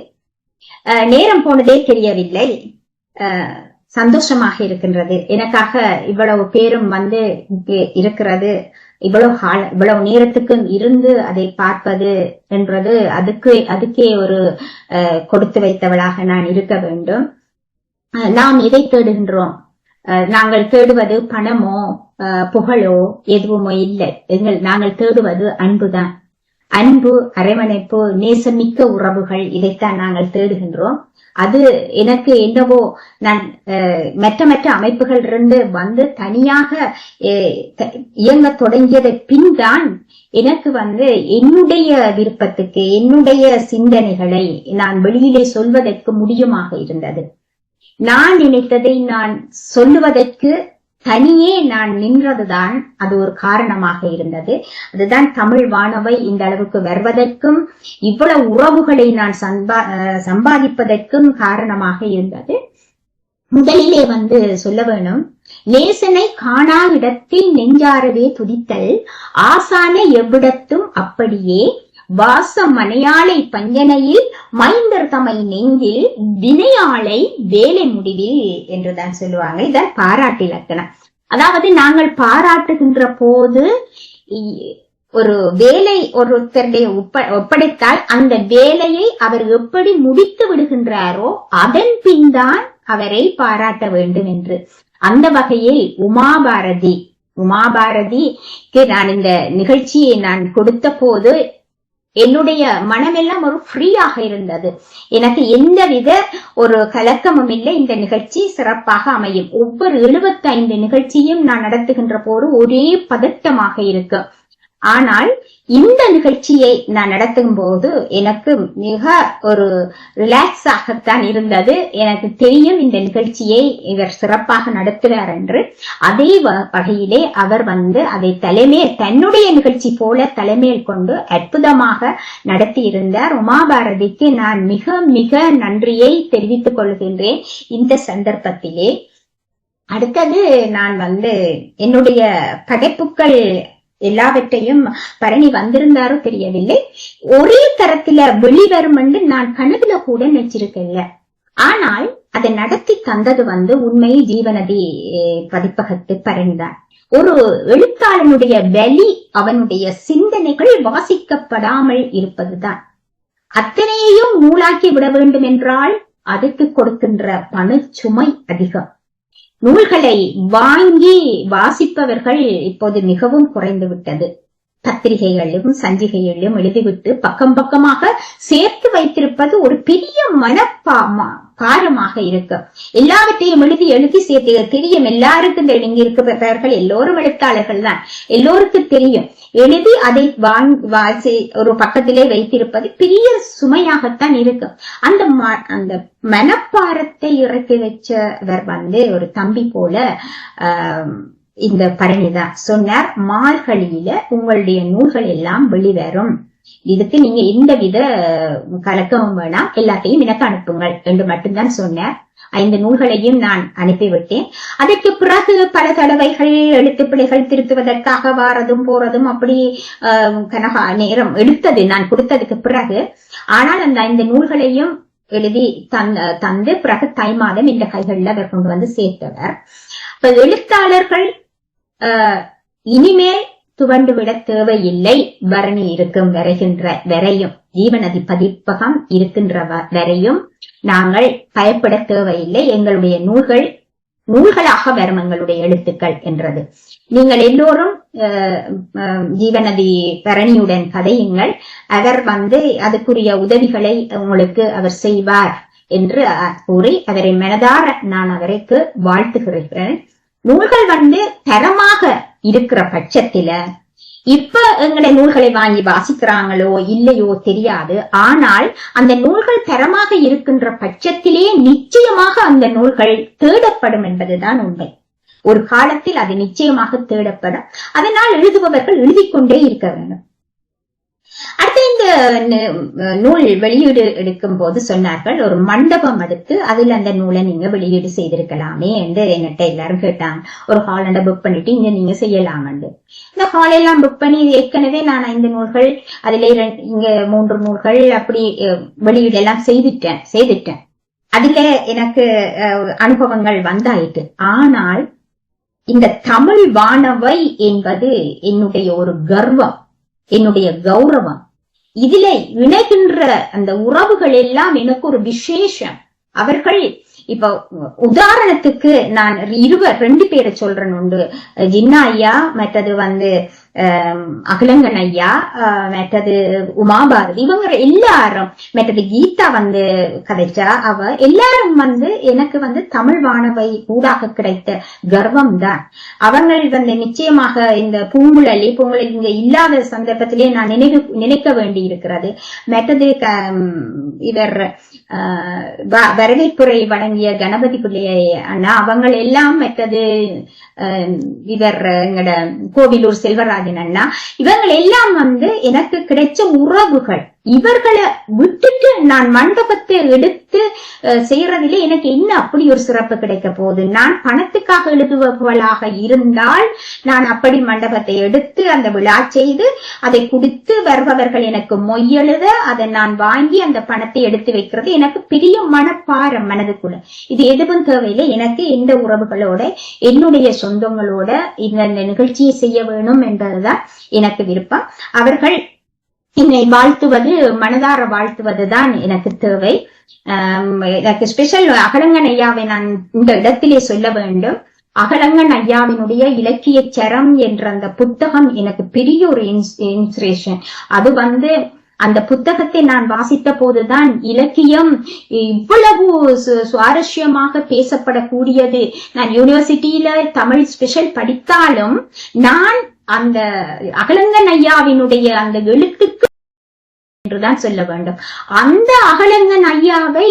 நேரம் போனதே தெரியவில்லை. சந்தோஷமாக இருக்கின்றது. எனக்காக இவ்வளவு பேரும் வந்து இருக்கிறது, இவ்வளவு நேரத்துக்கு இருந்து அதை பார்ப்பது என்றது அதுக்கே ஒரு கொடுத்து வைத்தவளாக நான் இருக்க வேண்டும். நாம் எதை தேடுகின்றோம்? நாங்கள் தேடுவது பணமோ புகழோ எதுவுமோ இல்லை. நாங்கள் தேடுவது அன்புதான். அன்பு, அரவணைப்பு, நேசமிக்க உறவுகள், இதைத்தான் நாங்கள் தேடுகின்றோம். அது எனக்கு என்னவோ நான் மற்ற அமைப்புகள் இருந்து வந்து தனியாக இயங்க தொடங்கியதை பின் தான் எனக்கு வந்து என்னுடைய விருப்பத்துக்கு, என்னுடைய சிந்தனைகளை நான் வெளியிலே சொல்வதற்கு முடியுமாக இருந்தது. நான் நினைத்ததை நான் சொல்லுவதற்கு தனியே நான் நின்றதுதான் அது ஒரு காரணமாக இருந்தது. அதுதான் தமிழ் வானவை இந்த அளவுக்கு வருவதற்கும் இவ்வளவு உறவுகளை நான் சம்பாதிப்பதற்கும் காரணமாக இருந்தது. முதலிலே வந்து சொல்ல வேணும், நேசனை காணா இடத்தில் நெஞ்சாரவே துதித்தல், ஆசான எவ்விடத்தும் அப்படியே வாச மனையாளை பஞ்சனையில் மைந்தர் தமை நெஞ்சில் வினையாளை வேலை முடிவில் என்றுதான் சொல்லுவாங்க. இதான் பாராட்டு இலக்கணம். அதாவது நாங்கள் பாராட்டுகின்ற போது ஒரு வேலை ஒருத்தருடைய ஒப்படைத்தால் அந்த வேலையை அவர் எப்படி முடித்து விடுகின்றாரோ அதன் பின் தான் அவரை பாராட்ட வேண்டும் என்று. அந்த வகையில் உமாபாரதிக்கு நான் இந்த நிகழ்ச்சியை நான் கொடுத்த போது என்னுடைய மனமெல்லாம் ஒரு ஃப்ரீயாக இருந்தது. எனக்கு எந்தவித ஒரு கலக்கமும் இல்லை. இந்த நிகழ்ச்சி சிறப்பாக அமையும். ஒவ்வொரு 75 நிகழ்ச்சியும் நான் நடத்துகின்ற போது ஒரே பதட்டமாக இருக்கும். ஆனால் இந்த நிகழ்ச்சியை நான் நடத்தும் போது எனக்கு மிக ஒரு ரிலாக்ஸ் ஆகத்தான் இருந்தது. எனக்கு தெரியும் இந்த நிகழ்ச்சியை இவர் சிறப்பாக நடத்துகிறார் என்று. அதே வகையிலே அவர் வந்து அதை தன்னுடைய நிகழ்ச்சி போல தலைமையில் கொண்டு அற்புதமாக நடத்தி இருந்தார். உமாபாரதிக்கு நான் மிக மிக நன்றியை தெரிவித்துக் கொள்கின்றேன் இந்த சந்தர்ப்பத்திலே. அடுத்தது நான் வந்து என்னுடைய படைப்புகள் எல்லாவற்றையும் பரணி வந்திருந்தாரோ தெரியவில்லை, ஒரே தரத்துல வெளிவரும் என்று நான் கனவுல கூட நினைச்சிருக்கல. ஆனால் அதை நடத்தி தந்தது வந்து உண்மை ஜீவநதி பதிப்பகத்து பரணிதான். ஒரு எழுத்தாளனுடைய வலி அவனுடைய சிந்தனைகள் வாசிக்கப்படாமல் இருப்பதுதான். அத்தனையையும் நூலாக்கி விட வேண்டும் என்றால் அதுக்கு கொடுக்கின்ற பண சுமை அதிகம். நூல்களை வாங்கி வாசிப்பவர்கள் இப்போது மிகவும் குறைந்து விட்டது. பத்திரிகைகளிலும் சஞ்சிகைகளிலும் எழுதிவிட்டு பக்கம் பக்கமாக சேர்த்து வைத்திருப்பது ஒரு பெரிய பாரமாக இருக்கு. எல்லாவற்றையும் எழுதி சேர்த்து தெரியும். எல்லாருக்கும் இங்க இருக்கிறவர்கள் எல்லோரும் எழுத்தாளர்கள் தான், எல்லோருக்கும் தெரியும். எழுதி அதை வாசி ஒரு பக்கத்திலே வைத்திருப்பது பெரிய சுமையாகத்தான் இருக்கு. அந்த மனப்பாரத்தை இறக்கி வச்சவர் வந்து ஒரு தம்பி போல இந்த பரணிதான் சொன்னார். மார்கழியில உங்களுடைய நூல்கள் எல்லாம் வெளிவரும், இதுக்கு நீங்க எந்த வித கலக்கமும் வேணாம், எல்லாத்தையும் எனக்கு அனுப்புங்கள் என்று மட்டும்தான் சொன்னார். 5 நூல்களையும் நான் அனுப்பிவிட்டேன். அதற்கு பிறகு பல தடவைகள் எழுத்து பிழைகள் திருத்துவதற்காக வாரதும் போறதும் அப்படி கனகா நேரம் எடுத்தது நான் கொடுத்ததுக்கு பிறகு. ஆனால் அந்த 5 நூல்களையும் எழுதி தந்து பிறகு தை மாதம் இந்த கைகள்ல அவர் கொண்டு வந்து சேர்த்தவர். எழுத்தாளர்கள் இனிமேல் துவண்டுவிட தேவையில்லை. பரணி இருக்கும் வரையும், ஜீவநதி பதிப்பகம் இருக்கின்ற வரையும் நாங்கள் பயப்பட தேவையில்லை. எங்களுடைய நூல்களாக வரும் எங்களுடைய எழுத்துக்கள் என்றது. நீங்கள் எல்லோரும் ஜீவநதி பரணியுடன் கதையுங்கள். அவர் அதுக்குரிய உதவிகளை உங்களுக்கு அவர் செய்வார் என்று கூறி அவரை மனதார நான் அவருக்கு வாழ்த்துகிறேன். நூல்கள் தரமாக இருக்கிற பட்சத்தில இப்ப எங்களுடைய நூல்களை வாங்கி வாசிக்கிறாங்களோ இல்லையோ தெரியாது. ஆனால் அந்த நூல்கள் தரமாக இருக்கின்ற பட்சத்திலே நிச்சயமாக அந்த நூல்கள் தேடப்படும் என்பதுதான் உண்மை. ஒரு காலத்தில் அது நிச்சயமாக தேடப்படும். அதனால் எழுதுபவர்கள் எழுதிக்கொண்டே இருக்க வேண்டும். அடுத்து இந்த நூல் வெளியீடு எடுக்கும் போது சொன்னார்கள், ஒரு மண்டபம் எடுத்து அதுல அந்த நூலை நீங்க வெளியீடு செய்திருக்கலாமே என்று என்கிட்ட எல்லாரும் கேட்டாங்க. ஒரு ஹாலண்ட புக் பண்ணிட்டு இங்க நீங்க செய்யலாமண்டு. இந்த ஹால் எல்லாம் புக் பண்ணி ஏற்கனவே நான் 5 நூல்கள், அதுல இங்க 3 நூல்கள் அப்படி வெளியீடு எல்லாம் செய்துட்டேன். அதுல எனக்கு அனுபவங்கள் வந்தாயிட்டு. ஆனால் இந்த தமிழ் வானவை என்பது என்னுடைய ஒரு கர்வம், என்னுடைய கௌரவம். இதுல இணைகின்ற அந்த உறவுகள் எல்லாம் எனக்கு ஒரு விசேஷம். அவர்கள் இப்ப உதாரணத்துக்கு நான் 2 பேரை சொல்றேன். உண்டு ஜின்னா ஐயா, மற்றது அகிலங்கன் ஐயா, மற்றது உமாபாரதி. இவங்க எல்லாரும், மற்றது கீதா கதைச்சா, அவ எல்லாரும் எனக்கு தமிழ் வானவை ஊடாக கிடைத்த கர்வம் தான். அவங்கள் நிச்சயமாக இந்த பூங்குழலி இங்க இல்லாத சந்தர்ப்பத்திலே நான் நினைக்க வேண்டி இருக்கிறது. மற்றது இவர் வரவேற்புரை வழங்கிய கணபதி பிள்ளையை அண்ணா, அவங்க எல்லாம், மற்றது இவர் எங்கட கோவிலூர் செல்வராஜன் அண்ணா, இவங்க எல்லாம் எனக்கு கிடைச்ச உறவுகள். இவர்களை விட்டுட்டு நான் மண்டபத்தை எடுத்து செய்யறதிலே எனக்கு என்ன அப்படி ஒரு சிறப்பு கிடைக்க போகுது? நான் பணத்துக்காக எழுதுபவர்களாக இருந்தால் நான் அப்படி மண்டபத்தை எடுத்து அந்த விழா செய்து அதை குடித்து வருபவர்கள் எனக்கு மொய்யெழுத அதை நான் வாங்கி அந்த பணத்தை எடுத்து வைக்கிறது எனக்கு பெரிய மனப்பாரம் மனதுக்குள்ள. இது எதுவும் தேவையில்லை. எனக்கு எந்த உறவுகளோட, என்னுடைய சொந்தங்களோட இந்த நிகழ்ச்சியை செய்ய வேணும் என்பதுதான் எனக்கு விருப்பம். அவர்கள் என்னை வாழ்த்துவது, மனதார வாழ்த்துவதுதான் எனக்கு தேவை. எனக்கு ஸ்பெஷல் அகலங்கன் ஐயாவை நான் இந்த இடத்திலே சொல்ல வேண்டும். அகலங்கன் ஐயாவினுடைய இலக்கிய சரம் என்ற அந்த புத்தகம் எனக்கு பெரிய ஒரு இன்ஸ்பிரேஷன். அது அந்த புத்தகத்தை நான் வாசித்த போதுதான் இலக்கியம் இவ்வளவு சுவாரஸ்யமாக பேசப்படக்கூடியது. நான் யூனிவர்சிட்டியில தமிழ் ஸ்பெஷல் படித்தாலும் நான் அந்த அகலங்கன் ஐயாவினுடைய அந்த எழுத்துக்கு என்றுதான் சொல்ல வேண்டும். அந்த அகலங்கன் ஐயாவை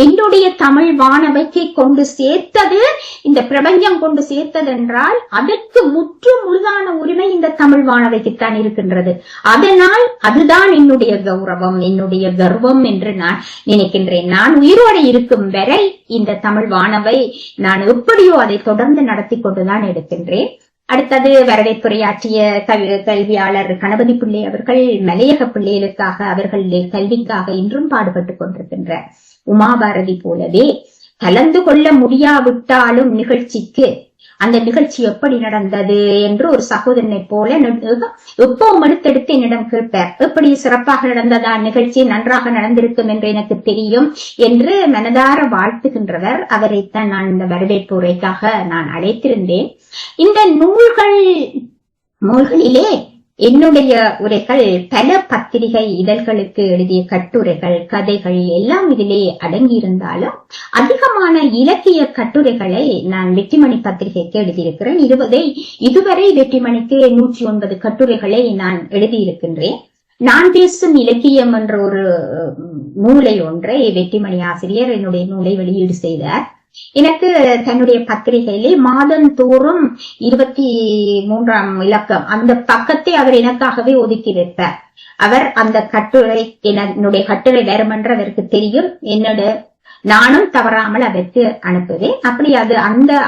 என்னுடைய தமிழ் வானவைக்கு கொண்டு சேர்த்தது, இந்த பிரபஞ்சம் கொண்டு சேர்த்தது என்றால் அதற்கு முற்று முழுதான உரிமை இந்த தமிழ் வானவைக்குத்தான் இருக்கின்றது. அதனால் அதுதான் என்னுடைய கௌரவம், என்னுடைய கர்வம் என்று நான் நினைக்கின்றேன். நான் உயிரோடு இருக்கும் வரை இந்த தமிழ் வானவை நான் எப்படியோ அதை தொடர்ந்து நடத்தி கொண்டுதான் எடுக்கின்றேன். அடுத்தது வரவேற்புரையாற்றிய கல்வியாளர் கணபதி பிள்ளை அவர்கள் மலையக பிள்ளைகளுக்காக, அவர்கள் கல்விக்காக இன்றும் பாடுபட்டுக் கொண்டிருக்கின்றார். உமாபாரதி போலவே கலந்து கொள்ள முடியாவிட்டாலும் நிகழ்ச்சிக்கு அந்த நிகழ்ச்சி எப்படி நடந்தது என்று ஒரு சகோதரனை போல எப்பவும் எடுத்தெடுத்து என்னிடம் கேட்பார். எப்படி சிறப்பாக நடந்ததா நிகழ்ச்சி, நன்றாக நடந்திருக்கும் என்று எனக்கு தெரியும் என்று மனதார வாழ்த்துகின்றவர். அவரைத்தான் நான் இந்த வரவேற்பு உரைக்காக நான் அழைத்திருந்தேன். இந்த நூல்களிலே என்னுடைய உரைகள் பல பத்திரிகை இதழ்களுக்கு எழுதிய கட்டுரைகள், கதைகள் எல்லாம் இதிலே அடங்கியிருந்தாலும் அதிகமான இலக்கிய கட்டுரைகளை நான் வெற்றிமணி பத்திரிகைக்கு எழுதியிருக்கிறேன். இதுவரை வெற்றிமணிக்கு 109 கட்டுரைகளை நான் எழுதியிருக்கின்றேன். நான் பேசும் இலக்கியம் என்ற ஒரு நூலை ஒன்றை வெற்றிமணி ஆசிரியர் என்னுடைய நூலை வெளியீடு செய்தார். எனக்கு தன்னுடைய பத்திரிகையிலே மாதந்தோறும் 23ஆம் இலக்கம் அந்த பக்கத்தை அவர் எனக்காகவே ஒதுக்கி வைப்பார். அவர் அந்த கட்டுரை, என்னுடைய கட்டுரை வேறுமென்று அவருக்கு தெரியும். நானும் தவறாமல் அதற்கு அனுப்புவேன். அப்படி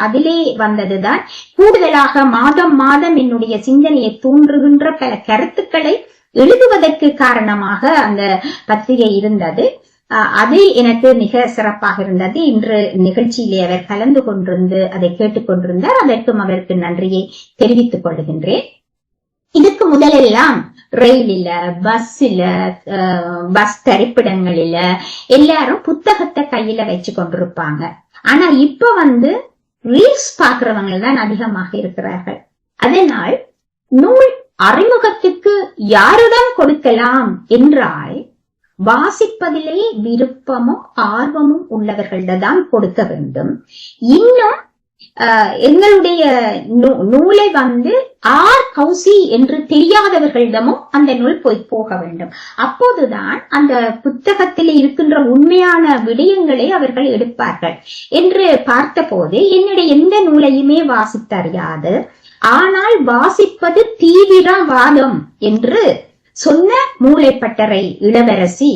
அதிலே வந்ததுதான் கூடுதலாக மாதம் என்னுடைய சிந்தனையை தூண்டுகின்ற பல கருத்துக்களை எழுதுவதற்கு காரணமாக அந்த பத்திரிகை இருந்தது. அது எனக்கு மிக சிறப்பாக இருந்தது. இன்று நிகழ்ச்சியிலே அவர் கலந்து கொண்டிருந்து அதை கேட்டுக் கொண்டிருந்தார். அதற்கும் அவருக்கு நன்றியை தெரிவித்துக் கொள்கின்றேன். இதுக்கு முதலெல்லாம் ரயிலில, பஸ்ல, பஸ் தரிப்பிடங்களில எல்லாரும் புத்தகத்தை கையில வச்சு கொண்டிருப்பாங்க. ஆனா இப்ப ரீல்ஸ் பாக்குறவங்க தான் அதிகமாக இருக்கிறார்கள். அதனால் நூல் அறிமுகத்துக்கு யாரிடம் கொடுக்கலாம் என்றால் வாசிப்பதிலே விருப்பமும் ஆர்வமும் உள்ளவர்களிடம் கொடுக்க வேண்டும். இன்னும் எங்களுடைய நூலை ஆர் கௌசி என்று தெரியாதவர்களிடமும் அந்த நூல் போக வேண்டும். அப்போதுதான் அந்த புத்தகத்தில் இருக்கின்ற உண்மையான விடயங்களை அவர்கள் எடுப்பார்கள். என்று பார்த்த போது என்னுடைய எந்த நூலையுமே வாசித்தறியாது, ஆனால் வாசிப்பது தீவிரவாதம் என்று சொன்ன மூளைப்பட்டறை இளவரசி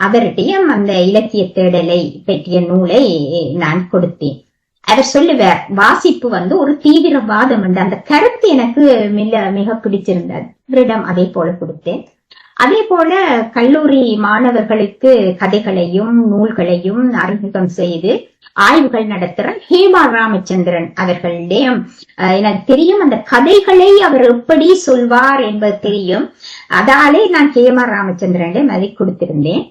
அவருடைய அந்த இலக்கிய தேடலை பற்றிய நூலை நான் கொடுத்தேன். அவர் சொல்லுவார், வாசிப்பு ஒரு தீவிரவாதம் என்று. அந்த கருத்து எனக்கு மிக பிடிச்சிருந்தது. இவரிடம் அதே போல கொடுத்தேன். அதே போல கல்லூரி மாணவர்களுக்கு கதைகளையும் நூல்களையும் அறிமுகம் செய்து ஆய்வுகள் நடத்துற ஹேமா ராமச்சந்திரன் அவர்களுடைய எனக்கு தெரியும், அந்த கதைகளை அவர் எப்படி சொல்வார் என்பது தெரியும். அதாலே நான் ஹேமா ராமச்சந்திரனிடம் அதை கொடுத்திருந்தேன்.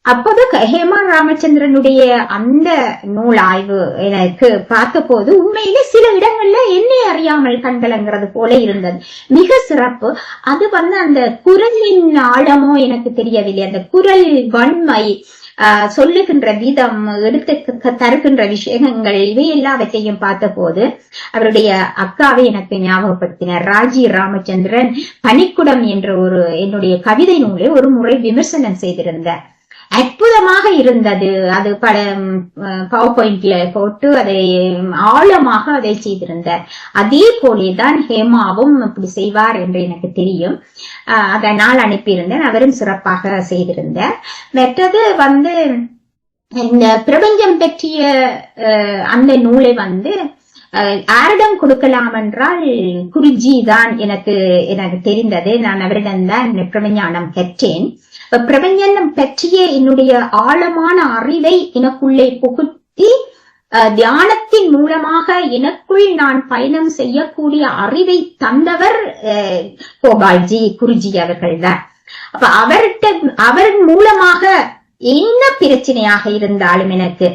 அப்போது ஹேமா ராமச்சந்திரனுடைய அந்த நூல் ஆய்வு எனக்கு பார்த்த போது உண்மையிலே சில இடங்கள்ல என்னை அறியாமல் கண்கலங்கிறது போல இருந்தது. மிக சிறப்பு. அது அந்த குரலின் ஆழமோ எனக்கு தெரியவில்லை. அந்த குரல் வன்மை, சொல்லுகின்ற விதம், எடுத்து தருகின்ற விஷயங்கள், இவை எல்லாவற்றையும் பார்த்த போது அவருடைய அக்காவை எனக்கு ஞாபகப்படுத்தினார். ராஜி ராமச்சந்திரன் பனிக்குடம் என்ற என்னுடைய கவிதை நூலை ஒரு முறை விமர்சனம் செய்திருந்தார். அற்புதமாக இருந்தது. அது பவர் பாயிண்ட்ல போட்டு அதை ஆழமாக அதை செய்திருந்தார். அதே போலேதான் ஹேமாவும் இப்படி செய்வார் என்று எனக்கு தெரியும். அதை நான் அனுப்பியிருந்தேன். அவரும் சிறப்பாக செய்திருந்தார். மற்றது இந்த பிரபஞ்சம் பற்றிய அந்த நூலை யாரிடம் கொடுக்கலாம் என்றால் குருஜி தான் எனக்கு தெரிந்தது. நான் அவரிடம்தான் பிரபஞ்ஞானம் கற்றேன். பிரபஞ்சம் பற்றிய என்னுடைய ஆழமான அறிவை எனக்குள்ளே புகுத்தி தியானத்தின் மூலமாக எனக்குள் நான் பயணம் செய்யக்கூடிய அறிவை தந்தவர் கோபால்ஜி, குருஜி அவர்கள்தான். அப்ப அவர் மூலமாக என்ன பிரச்சனையாக இருந்தாலும் எனக்கு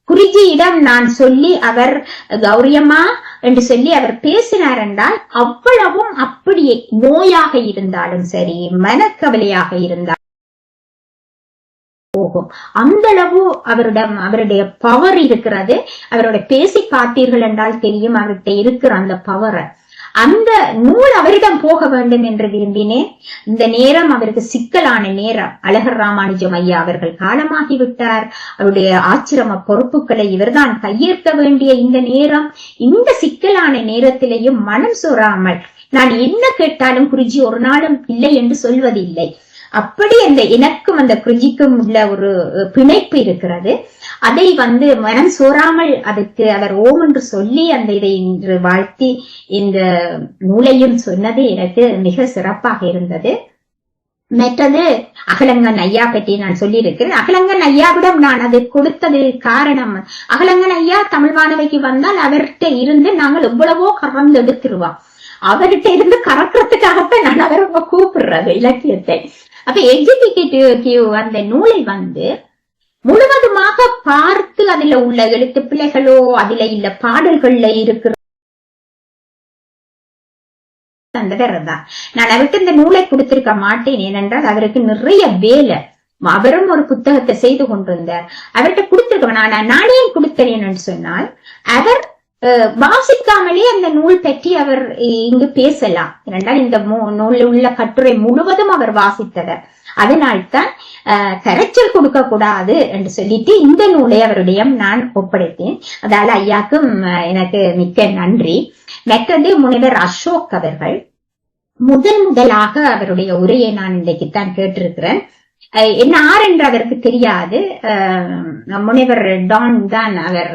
குருஜியிடம் நான் சொல்லி அவர் கௌரியம்மா என்று சொல்லி அவர் பேசினார் என்றால் அவ்வளவும் அப்படியே நோயாக இருந்தாலும் சரி, மனக்கவலையாக இருந்தாலும் போகும். அந்த அளவு அவருடைய பவர் இருக்கிறது. அவரோட பேசி பார்த்தீர்கள் என்றால் தெரியும் அவர்கிட்ட இருக்கிற அந்த பவர். அந்த நூல் அவரிடம் போக வேண்டும் என்று விரும்பினேன். இந்த நேரம் அவருக்கு சிக்கலான நேரம். அழகர் ராமானுஜம் ஐயா அவர்கள் காலமாகிவிட்டார். அவருடைய ஆச்சிரம பொறுப்புகளை இவர்தான் கையேற்க வேண்டிய இந்த நேரம். இந்த சிக்கலான நேரத்திலேயும் மனம் சோறாமல் நான் என்ன கேட்டாலும் குருஜி ஒரு நாளும் இல்லை என்று சொல்வதில்லை. அப்படி எனக்கும் அந்த குருஜிக்கும் உள்ள ஒரு பிணைப்பு இருக்கிறது. அதை மனம் சோறாமல் அதுக்கு அவர் ஓம் என்று சொல்லி இதை வாழ்த்தி இந்த நூலையும் சொன்னது எனக்கு மிக சிறப்பாக இருந்தது. மற்றது அகலங்கன் ஐயா பற்றி நான் சொல்லி இருக்கிறேன். அகலங்கன் ஐயாவிடம் நான் அது கொடுத்தது காரணம், அகலங்கன் ஐயா தமிழ் மாணவிக்கு வந்தால் அவர்கிட்ட இருந்து நாங்கள் எவ்வளவோ கறந்து எடுத்துருவோம். அவர்கிட்ட இருந்து கறக்கிறதுக்காகத்தான் நான் அவரை கூப்பிடுறது இலக்கியத்தை. அப்ப எக்ஸிகியூட்டிவ் அந்த நூலை முழுவதுமாக பார்த்து அதுல உள்ள எழுத்து பிள்ளைகளோ அதுல இல்ல பாடல்கள்ல இருக்கிற அந்த வேறதான் நான் அவருக்கு இந்த நூலை கொடுத்திருக்க மாட்டேன். ஏனென்றால் அவருக்கு நிறைய வேலை. அவரும் ஒரு புத்தகத்தை செய்து கொண்டிருந்தார். அவர்கிட்ட கொடுத்திருக்க நானே கொடுத்தேன் என்று சொன்னால் அவர் வாசிக்காமலே அந்த நூல் பற்றி அவர் இங்கு பேசலாம். ஏனென்றால் இந்த நூலில் உள்ள கட்டுரை முழுவதும் அவர் வாசித்தவர். அதனால்தான் கரைச்சல் கொடுக்க கூடாது என்று சொல்லிட்டு இந்த நூலை அவருடைய நான் ஒப்படைத்தேன். அதால ஐயாக்கும் எனக்கு மிக்க நன்றி. மற்றது முனைவர் அசோக் அவர்கள் முதலாக அவருடைய உரையை நான் இன்றைக்குத்தான் கேட்டிருக்கிறேன். என்ன ஆர் என்று அவருக்கு தெரியாது. முனைவர் டான் தான் அவர்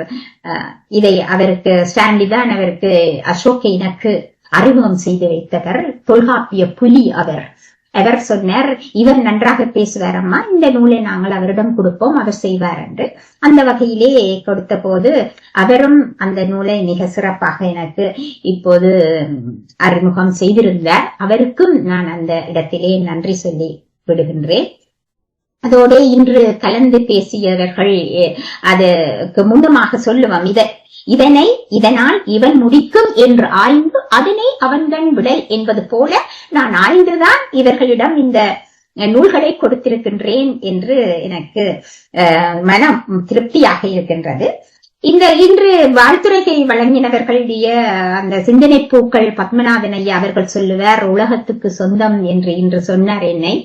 இதை அவருக்கு ஸ்டான்லி தான் அவருக்கு அசோக்கை எனக்கு அறிமுகம் செய்து வைத்தவர். தொல்காப்பிய புலி அவர். அவர் சொன்னார், இவர் நன்றாக பேசுவார் அம்மா, இந்த நூலை நாங்கள் அவரிடம் கொடுப்போம், அவர் செய்வார் என்று. அந்த வகையிலே கொடுத்த போது அவரும் அந்த நூலை மிக சிறப்பாக எனக்கு இப்போது அறிமுகம் செய்திருந்தார். அவருக்கும் நான் அந்த இடத்திலே நன்றி சொல்லி விடுகின்றேன். அதோடு இன்று கலந்து பேசியவர்கள் அதுக்கு முன்னமாக சொல்லுவோம், இதனால் இவன் முடிக்கும் என்று ஆய்ந்து அதனை அவன்கண் விடல் என்பது போல நான் ஆய்ந்துதான் இவர்களிடம் இந்த நூல்களை கொடுத்திருக்கின்றேன் என்று எனக்கு மனம் திருப்தியாக இருக்கின்றது. இன்று வாழ்த்துரையை வழங்கினவர்களுடைய அந்த சிந்தனை பூக்கள் பத்மநாதன் ஐயா அவர்கள் சொல்லுவார், உலகத்துக்கு சொந்தம் என்று இன்று சொன்னார் என்னை.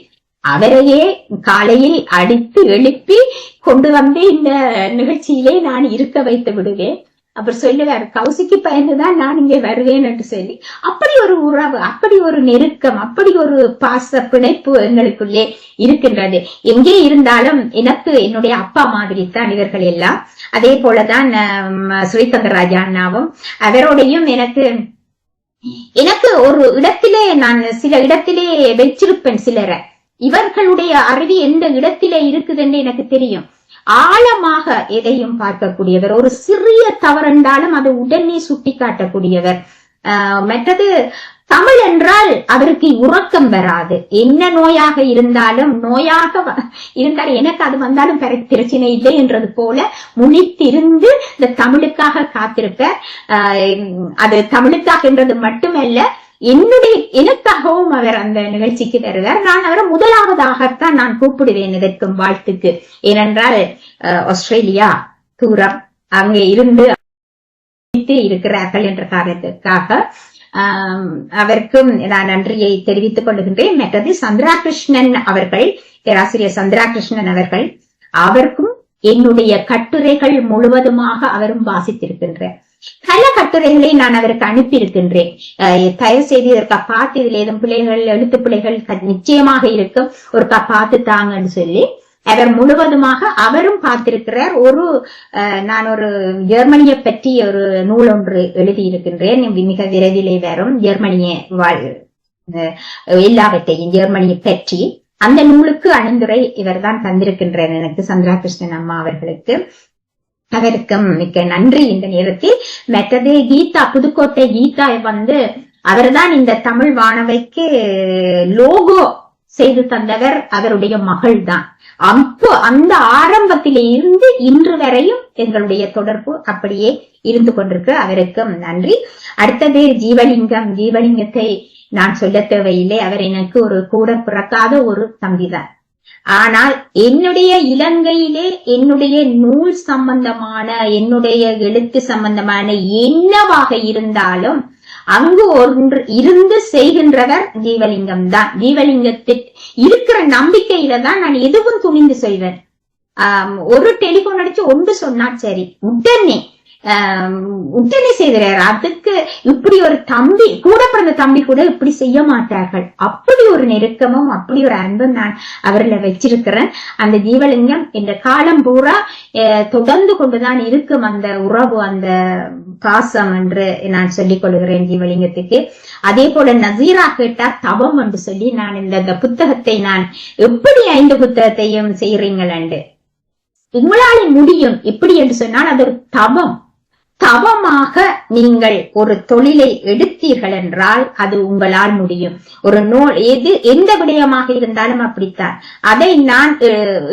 அவரையே காலையில் அடித்து எழுப்பி கொண்டு வந்து இந்த நிகழ்ச்சியிலே நான் இருக்க வைத்து விடுவேன். அவர் சொல்லுவார், கௌசிக்கு பயந்துதான் நான் இங்கே வருவேன் என்று சொல்லி. அப்படி ஒரு உறவு, அப்படி ஒரு நெருக்கம், அப்படி ஒரு பாச பிணைப்பு எங்களுக்குள்ளே இருக்கின்றது. எங்கே இருந்தாலும் எனக்கு என்னுடைய அப்பா மாதிரி தான் இவர்கள் எல்லாம். அதே போலதான் ஸ்ரீதங்கராஜா அண்ணாவும், அவரோடையும் எனக்கு ஒரு இடத்திலே நான் சில இடத்திலே வச்சிருப்பேன் சிலரை. இவர்களுடைய அறிவு எந்த இடத்திலே இருக்குதுன்னு எனக்கு தெரியும். ஆழமாக எதையும் பார்க்கக்கூடியவர், ஒரு சிறிய தவறுண்டாலும் அதை உடனே சுட்டி காட்டக்கூடியவர். மற்றது தமிழ் என்றால் அவருக்கு உறக்கம் வராது. என்ன நோயாக இருந்தாலும் எனக்கு அது வந்தாலும் பிரச்சனை இல்லை என்றது போல முழித்திருந்து இந்த தமிழுக்காக காத்திருப்பார். அது தமிழுக்காக என்றது மட்டுமல்ல, எனக்காகவும் அவர் அந்த நிகழ்ச்சிக்கு வருவார். நான் அவரை முதலாவதாகத்தான் நான் கூப்பிடுவேன் இதற்கும் வாழ்த்துக்கு. ஏனென்றால் ஆஸ்திரேலியா தூரம் அங்கே இருந்து இருக்கிறார்கள் என்ற காரணத்துக்காக அவருக்கும் நான் நன்றியை தெரிவித்துக் கொள்கின்றேன். மற்றது சந்திராகிருஷ்ணன் அவர்கள், பேராசிரியர் சந்திராகிருஷ்ணன் அவர்கள், அவருக்கும் என்னுடைய கட்டுரைகள் முழுவதுமாக அவரும் வாசித்திருக்கின்றார். பல கட்டுரைகளை நான் அவருக்கு அனுப்பி இருக்கின்றேன். தயவு செய்து இதற்கா பார்த்து, இதுல ஏதும் பிள்ளைகள் எழுத்து பிள்ளைகள் நிச்சயமாக இருக்கும், ஒருக்கா பார்த்து தாங்கன்னு சொல்லி அவர் முழுவதுமாக அவரும் பார்த்திருக்கிறார். நான் ஒரு ஜெர்மனியை பற்றி ஒரு நூல் ஒன்று எழுதியிருக்கின்றேன், மிக விரைவிலே வரும். ஜெர்மனிய எல்லாவற்றையும் ஜெர்மனியை பற்றி அந்த நூலுக்கு அணிந்துரை இவர் தான் தந்திருக்கின்றார் எனக்கு, சந்திராகிருஷ்ணன் அம்மா அவர்களுக்கு. அவருக்கும் மிக்க நன்றி இந்த நேரத்தில். மற்றது கீதா, புதுக்கோட்டை கீதா அவர்தான் இந்த தமிழ் வானவைக்கு லோகோ செய்து தந்தவர். அவருடைய மகள் தான். அப்போ அந்த ஆரம்பத்திலே இருந்து இன்று வரையும் எங்களுடைய தொடர்பு அப்படியே இருந்து கொண்டிருக்கு. அவருக்கும் நன்றி. அடுத்தது ஜீவலிங்கத்தை நான் சொல்ல தேவையில்லை. அவர் எனக்கு ஒரு கூட பிறக்காத ஒரு தம்பிதான். ஆனால் என்னுடைய இலங்கையிலே என்னுடைய நூல் சம்பந்தமான, என்னுடைய எழுத்து சம்பந்தமான என்னவாக இருந்தாலும் அங்கு ஒன்று இருந்து செய்கின்றவர் ஜீவலிங்கம் தான். ஜீவலிங்கத்தில் இருக்கிற நம்பிக்கையில தான் நான் எதுவும் துணிந்து செய்வேன். ஒரு டெலிபோன் அடிச்சு ஒன்று சொன்னா சரி, உடனே செய்கிறார். அதுக்கு இப்படி ஒரு தம்பி, கூட பிறந்த தம்பி கூட இப்படி செய்ய மாட்டார்கள். அப்படி ஒரு நெருக்கமும் அப்படி ஒரு அன்பும் நான் அவர்களை வச்சிருக்கிறேன். அந்த ஜீவலிங்கம் என்ற காலம் பூரா தொடர்ந்து கொண்டுதான் இருக்கும் அந்த உறவு, அந்த பாசம் என்று நான் சொல்லிக் கொள்கிறேன் ஜீவலிங்கத்துக்கு. அதே போல நசீரா கேட்டார் தவம் என்று சொல்லி, நான் இந்த புத்தகத்தை நான் எப்படி 5 புத்தகத்தையும் செய்கிறீங்களண்டு, உங்களால் முடியும் எப்படி என்று சொன்னால் அது ஒரு தவமாக நீங்கள் ஒரு தொழிலை எடுத்தீர்கள் என்றால் அது உங்களால் முடியும். ஒரு நூல் எந்த விடயமாக இருந்தாலும் அப்படித்தான். அதை நான்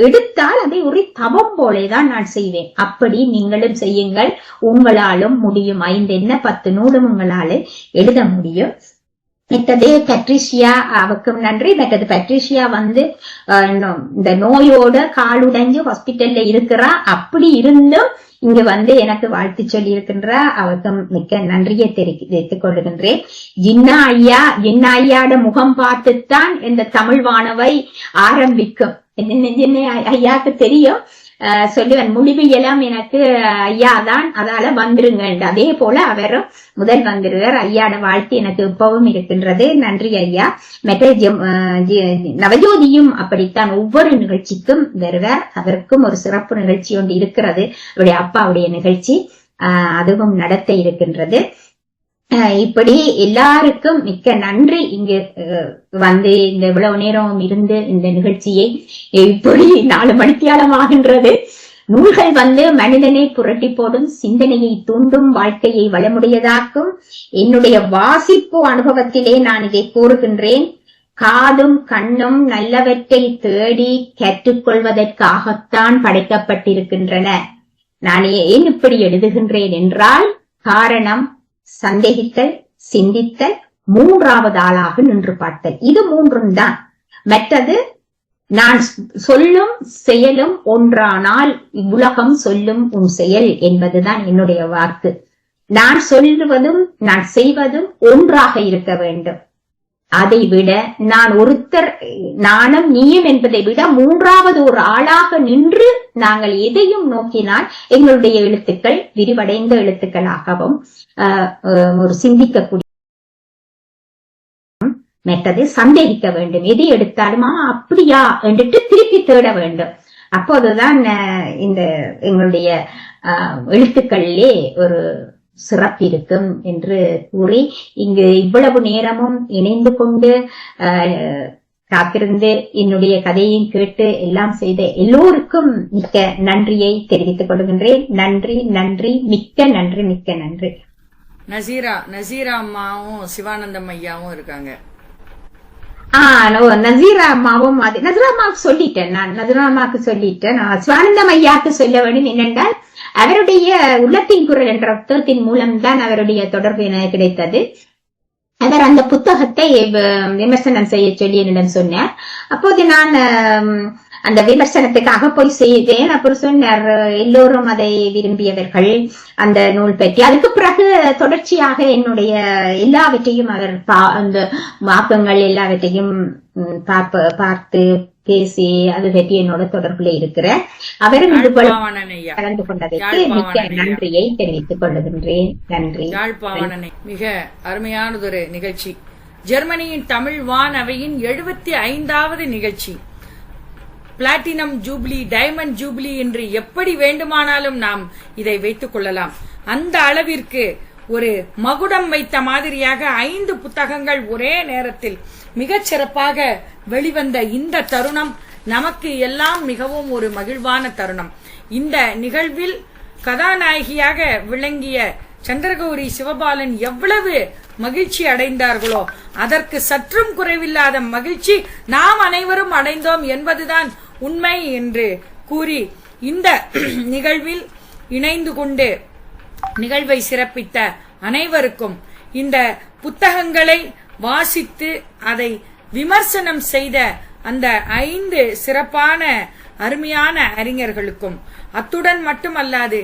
எடுத்தால் அதை ஒரு தவம் போலேதான் நான் செய்வேன். அப்படி நீங்களும் செய்யுங்கள், உங்களாலும் முடியும். 5 என்ன 10 நூலும் உங்களால் எழுத முடியும். மற்றது பட்ரிஷியா, அவருக்கும் நன்றி. மற்றது பட்ரிஷியா இந்த நோயோட காலுடைஞ்சு ஹாஸ்பிட்டல்ல இருக்கிறா. அப்படி இருந்தும் இங்க எனக்கு வாழ்த்து சொல்லி இருக்கின்றா. அவருக்கும் மிக்க நன்றியை தெரிவித்துக் கொள்கின்றேன். ஜின்னா ஐயாட முகம் பார்த்துத்தான் இந்த தமிழ் வானவை ஆரம்பிக்கும். ஐயாக்கு தெரியும், சொல்லுவேன் முடிவியெல்லாம் எனக்கு ஐயா தான், அதால வந்துருங்க. அதே போல அவரும் முதல் வந்துருவார். ஐயாட வாழ்த்து எனக்கு இப்பவும் இருக்கின்றது. நன்றி ஐயா. மற்ற நவஜோதியும் அப்படித்தான் ஒவ்வொரு நிகழ்ச்சிக்கும் வருவார். அவருக்கும் ஒரு சிறப்பு நிகழ்ச்சி ஒன்று இருக்கிறது, அவருடைய அப்பாவுடைய நிகழ்ச்சி, அதுவும் நடத்த இருக்கின்றது. இப்படி எல்லாருக்கும் மிக்க நன்றி. இங்கு வந்து இந்த இவ்வளவு நேரம் இருந்து இந்த நிகழ்ச்சியை இப்படி 4 மணித்தியாலம் ஆகின்றது. நூல்கள் வந்து மனிதனை புரட்டி போடும், சிந்தனையை தூண்டும், வாழ்க்கையை வளமுடையதாக்கும். என்னுடைய வாசிப்பு அனுபவத்திலே நான் இதை கூறுகின்றேன். காதும் கண்ணும் நல்லவற்றை தேடி கற்றுக்கொள்வதற்காகத்தான் படைக்கப்பட்டிருக்கின்றன. நான் ஏன் இப்படி எழுதுகின்றேன் என்றால், காரணம் சந்தேகித்தல், சிந்தித்தல், 3வது ஆளாக நின்று பார்த்தல். இது 3ம் தான். மற்றது நான் சொல்லும் செயலும் ஒன்றானால் இவ்வுலகம் சொல்லும் உன் செயல் என்பதுதான் என்னுடைய வாக்கு. நான் சொல்லுவதும் நான் செய்வதும் ஒன்றாக இருக்க வேண்டும். அதை விட நான் ஒருத்தர், நானும் நீயும் என்பதை விட 3வது ஒரு ஆளாக நின்று நாங்கள் எதையும் நோக்கினால் எங்களுடைய எழுத்துக்கள் விரிவடைந்த எழுத்துக்களாகவும் ஒரு சிந்திக்கக்கூடிய, மற்றது சந்தேகிக்க வேண்டும். எது எடுத்தாலுமா அப்படியா என்றுட்டு திருப்பி தேட வேண்டும். அப்போதுதான் இந்த எங்களுடைய எழுத்துக்களிலே ஒரு சிறப்பு இருக்கும் என்று கூறி, இங்கு இவ்வளவு நேரமும் இணைந்து கொண்டு காத்திருந்து என்னுடைய கதையையும் கேட்டு எல்லாம் செய்த எல்லோருக்கும் மிக்க நன்றியை தெரிவித்துக் கொள்கின்றேன். நன்றி, நன்றி, மிக்க நன்றி, மிக்க நன்றி. நசீரா அம்மாவும் சிவானந்தம் ஐயாவும் இருக்காங்க. நசீரா அம்மாவும் நசீரா அம்மாவுக்கு சொல்லிட்டேன். நான் நசீரா அம்மாவுக்கு சொல்லிட்டேன். சிவானந்தம் ஐயாவுக்கு சொல்ல வேண்டும் என்னென்றால், அவருடைய உள்ளத்தின் குரல் என்ற புத்தகத்தின் மூலம்தான் அவருடைய தொடர்பு எனக்கு கிடைத்தது. அவர் அந்த புத்தகத்தை விமர்சனம் செய்ய சொல்லி என்னிடம் சொன்னார். அப்போது நான் அந்த விமர்சனத்துக்காக போய் செய்தேன். அப்புறம் சொன்னார், எல்லோரும் அதை விரும்பியவர்கள் அந்த நூல் பற்றி. அதுக்கு பிறகு தொடர்ச்சியாக என்னுடைய எல்லாவற்றையும் அவர் அந்த வாக்கங்கள் எல்லாவற்றையும் பார்த்து பேசி அது பற்றி என்னோட தொடர்புல இருக்கிற அவரும் கலந்து கொண்டதற்கு மிக்க நன்றியை தெரிவித்துக் கொள்ளுகின்றேன். நன்றி. மிக அருமையானதொரு நிகழ்ச்சி. ஜெர்மனியின் தமிழ் வான் அவையின் 75வது நிகழ்ச்சி. பிளாட்டினம் ஜூப்ளி, டைமண்ட் ஜூப்ளி என்று எப்படி வேண்டுமானாலும் நாம் இதை வைத்துக் கொள்ளலாம். அந்த அளவிற்கு ஒரு மகுடம் வைத்த மாதிரியாக 5 புத்தகங்கள் ஒரே நேரத்தில் மிகச் சிறப்பாக வெளிவந்த இந்த தருணம் நமக்கு எல்லாம் மிகவும் ஒரு மகிழ்வான தருணம். இந்த நிகழ்வில் கதாநாயகியாக விளங்கிய சந்திரகௌரி சிவபாலன் எவ்வளவு மகிழ்ச்சி அடைந்தார்களோ அதற்கு சற்றும் குறைவில்லாத மகிழ்ச்சி நாம் அனைவரும் அடைந்தோம் என்பதுதான் உண்மை என்று கூறி, இந்த நிகழ்வில் இணைந்து கொண்டு நிகழ்வை சிறப்பித்த அனைவருக்கும், இந்த புத்தகங்களை வாசித்து அதை விமர்சனம் செய்த அந்த 5 சிறப்பான அருமையான அறிஞர்களுக்கும், அத்துடன் மட்டுமல்லாது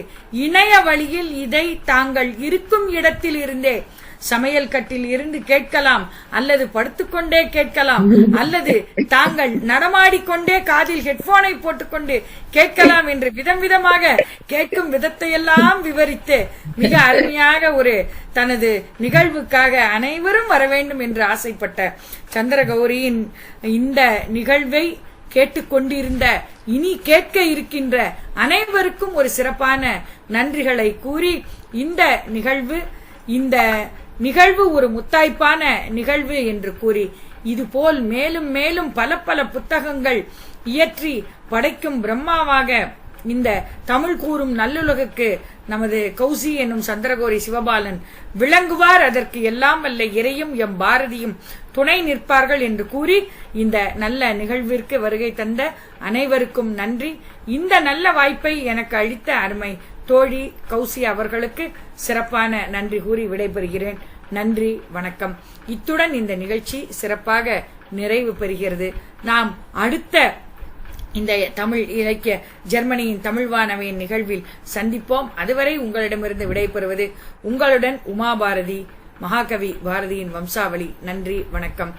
இணைய வழியில் இதை தாங்கள் இருக்கும் இடத்தில் இருந்தே சமையல் கட்டில் இருந்து கேட்கலாம், அல்லது படுத்துக்கொண்டே கேட்கலாம், அல்லது தாங்கள் நடமாடிக்கொண்டே காதில் ஹெட்போனை போட்டுக்கொண்டு கேட்கலாம் என்று விதம் விதமாக கேட்கும் விதத்தையெல்லாம் விவரித்து மிக அருமையாக ஒரு தனது நிகழ்வுக்காக அனைவரும் வர வேண்டும் என்று ஆசைப்பட்ட சந்திரகௌரியின் இந்த நிகழ்வை கேட்டுக்கொண்டிருந்த, இனி கேட்க இருக்கின்ற அனைவருக்கும் ஒரு சிறப்பான நன்றிகளை கூறி, இந்த நிகழ்வு ஒரு முத்தாய்ப்பான நிகழ்வு என்று கூறி, இதுபோல் மேலும் மேலும் பல பல புத்தகங்கள் இயற்றி படைக்கும் பிரம்மாவாக இந்த தமிழ் கூறும் நல்லுலகுக்கு நமது கௌசி என்னும் சந்திரகௌரி சிவபாலன் விளங்குவார். அதற்கு எல்லாம் வல்ல இறையும் எம் பாரதியும் துணை நிற்பார்கள் என்று கூறி, இந்த நல்ல நிகழ்விற்கு வருகை தந்த அனைவருக்கும் நன்றி. இந்த நல்ல வாய்ப்பை எனக்கு அளித்த அருமை தோழி கௌசி அவர்களுக்கு சிறப்பான நன்றி கூறி விடைபெறுகிறேன். நன்றி, வணக்கம். இத்துடன் இந்த நிகழ்ச்சி சிறப்பாக நிறைவு பெறுகிறது. நாம் அடுத்த இந்த தமிழ் இலக்கிய ஜெர்மனியின் தமிழ்வானவையின் நிகழ்வில் சந்திப்போம். அதுவரை உங்களிடமிருந்து விடைபெறுவது உங்களுடன் உமா பாரதி, மகாகவி பாரதியின் வம்சாவளி. நன்றி, வணக்கம்.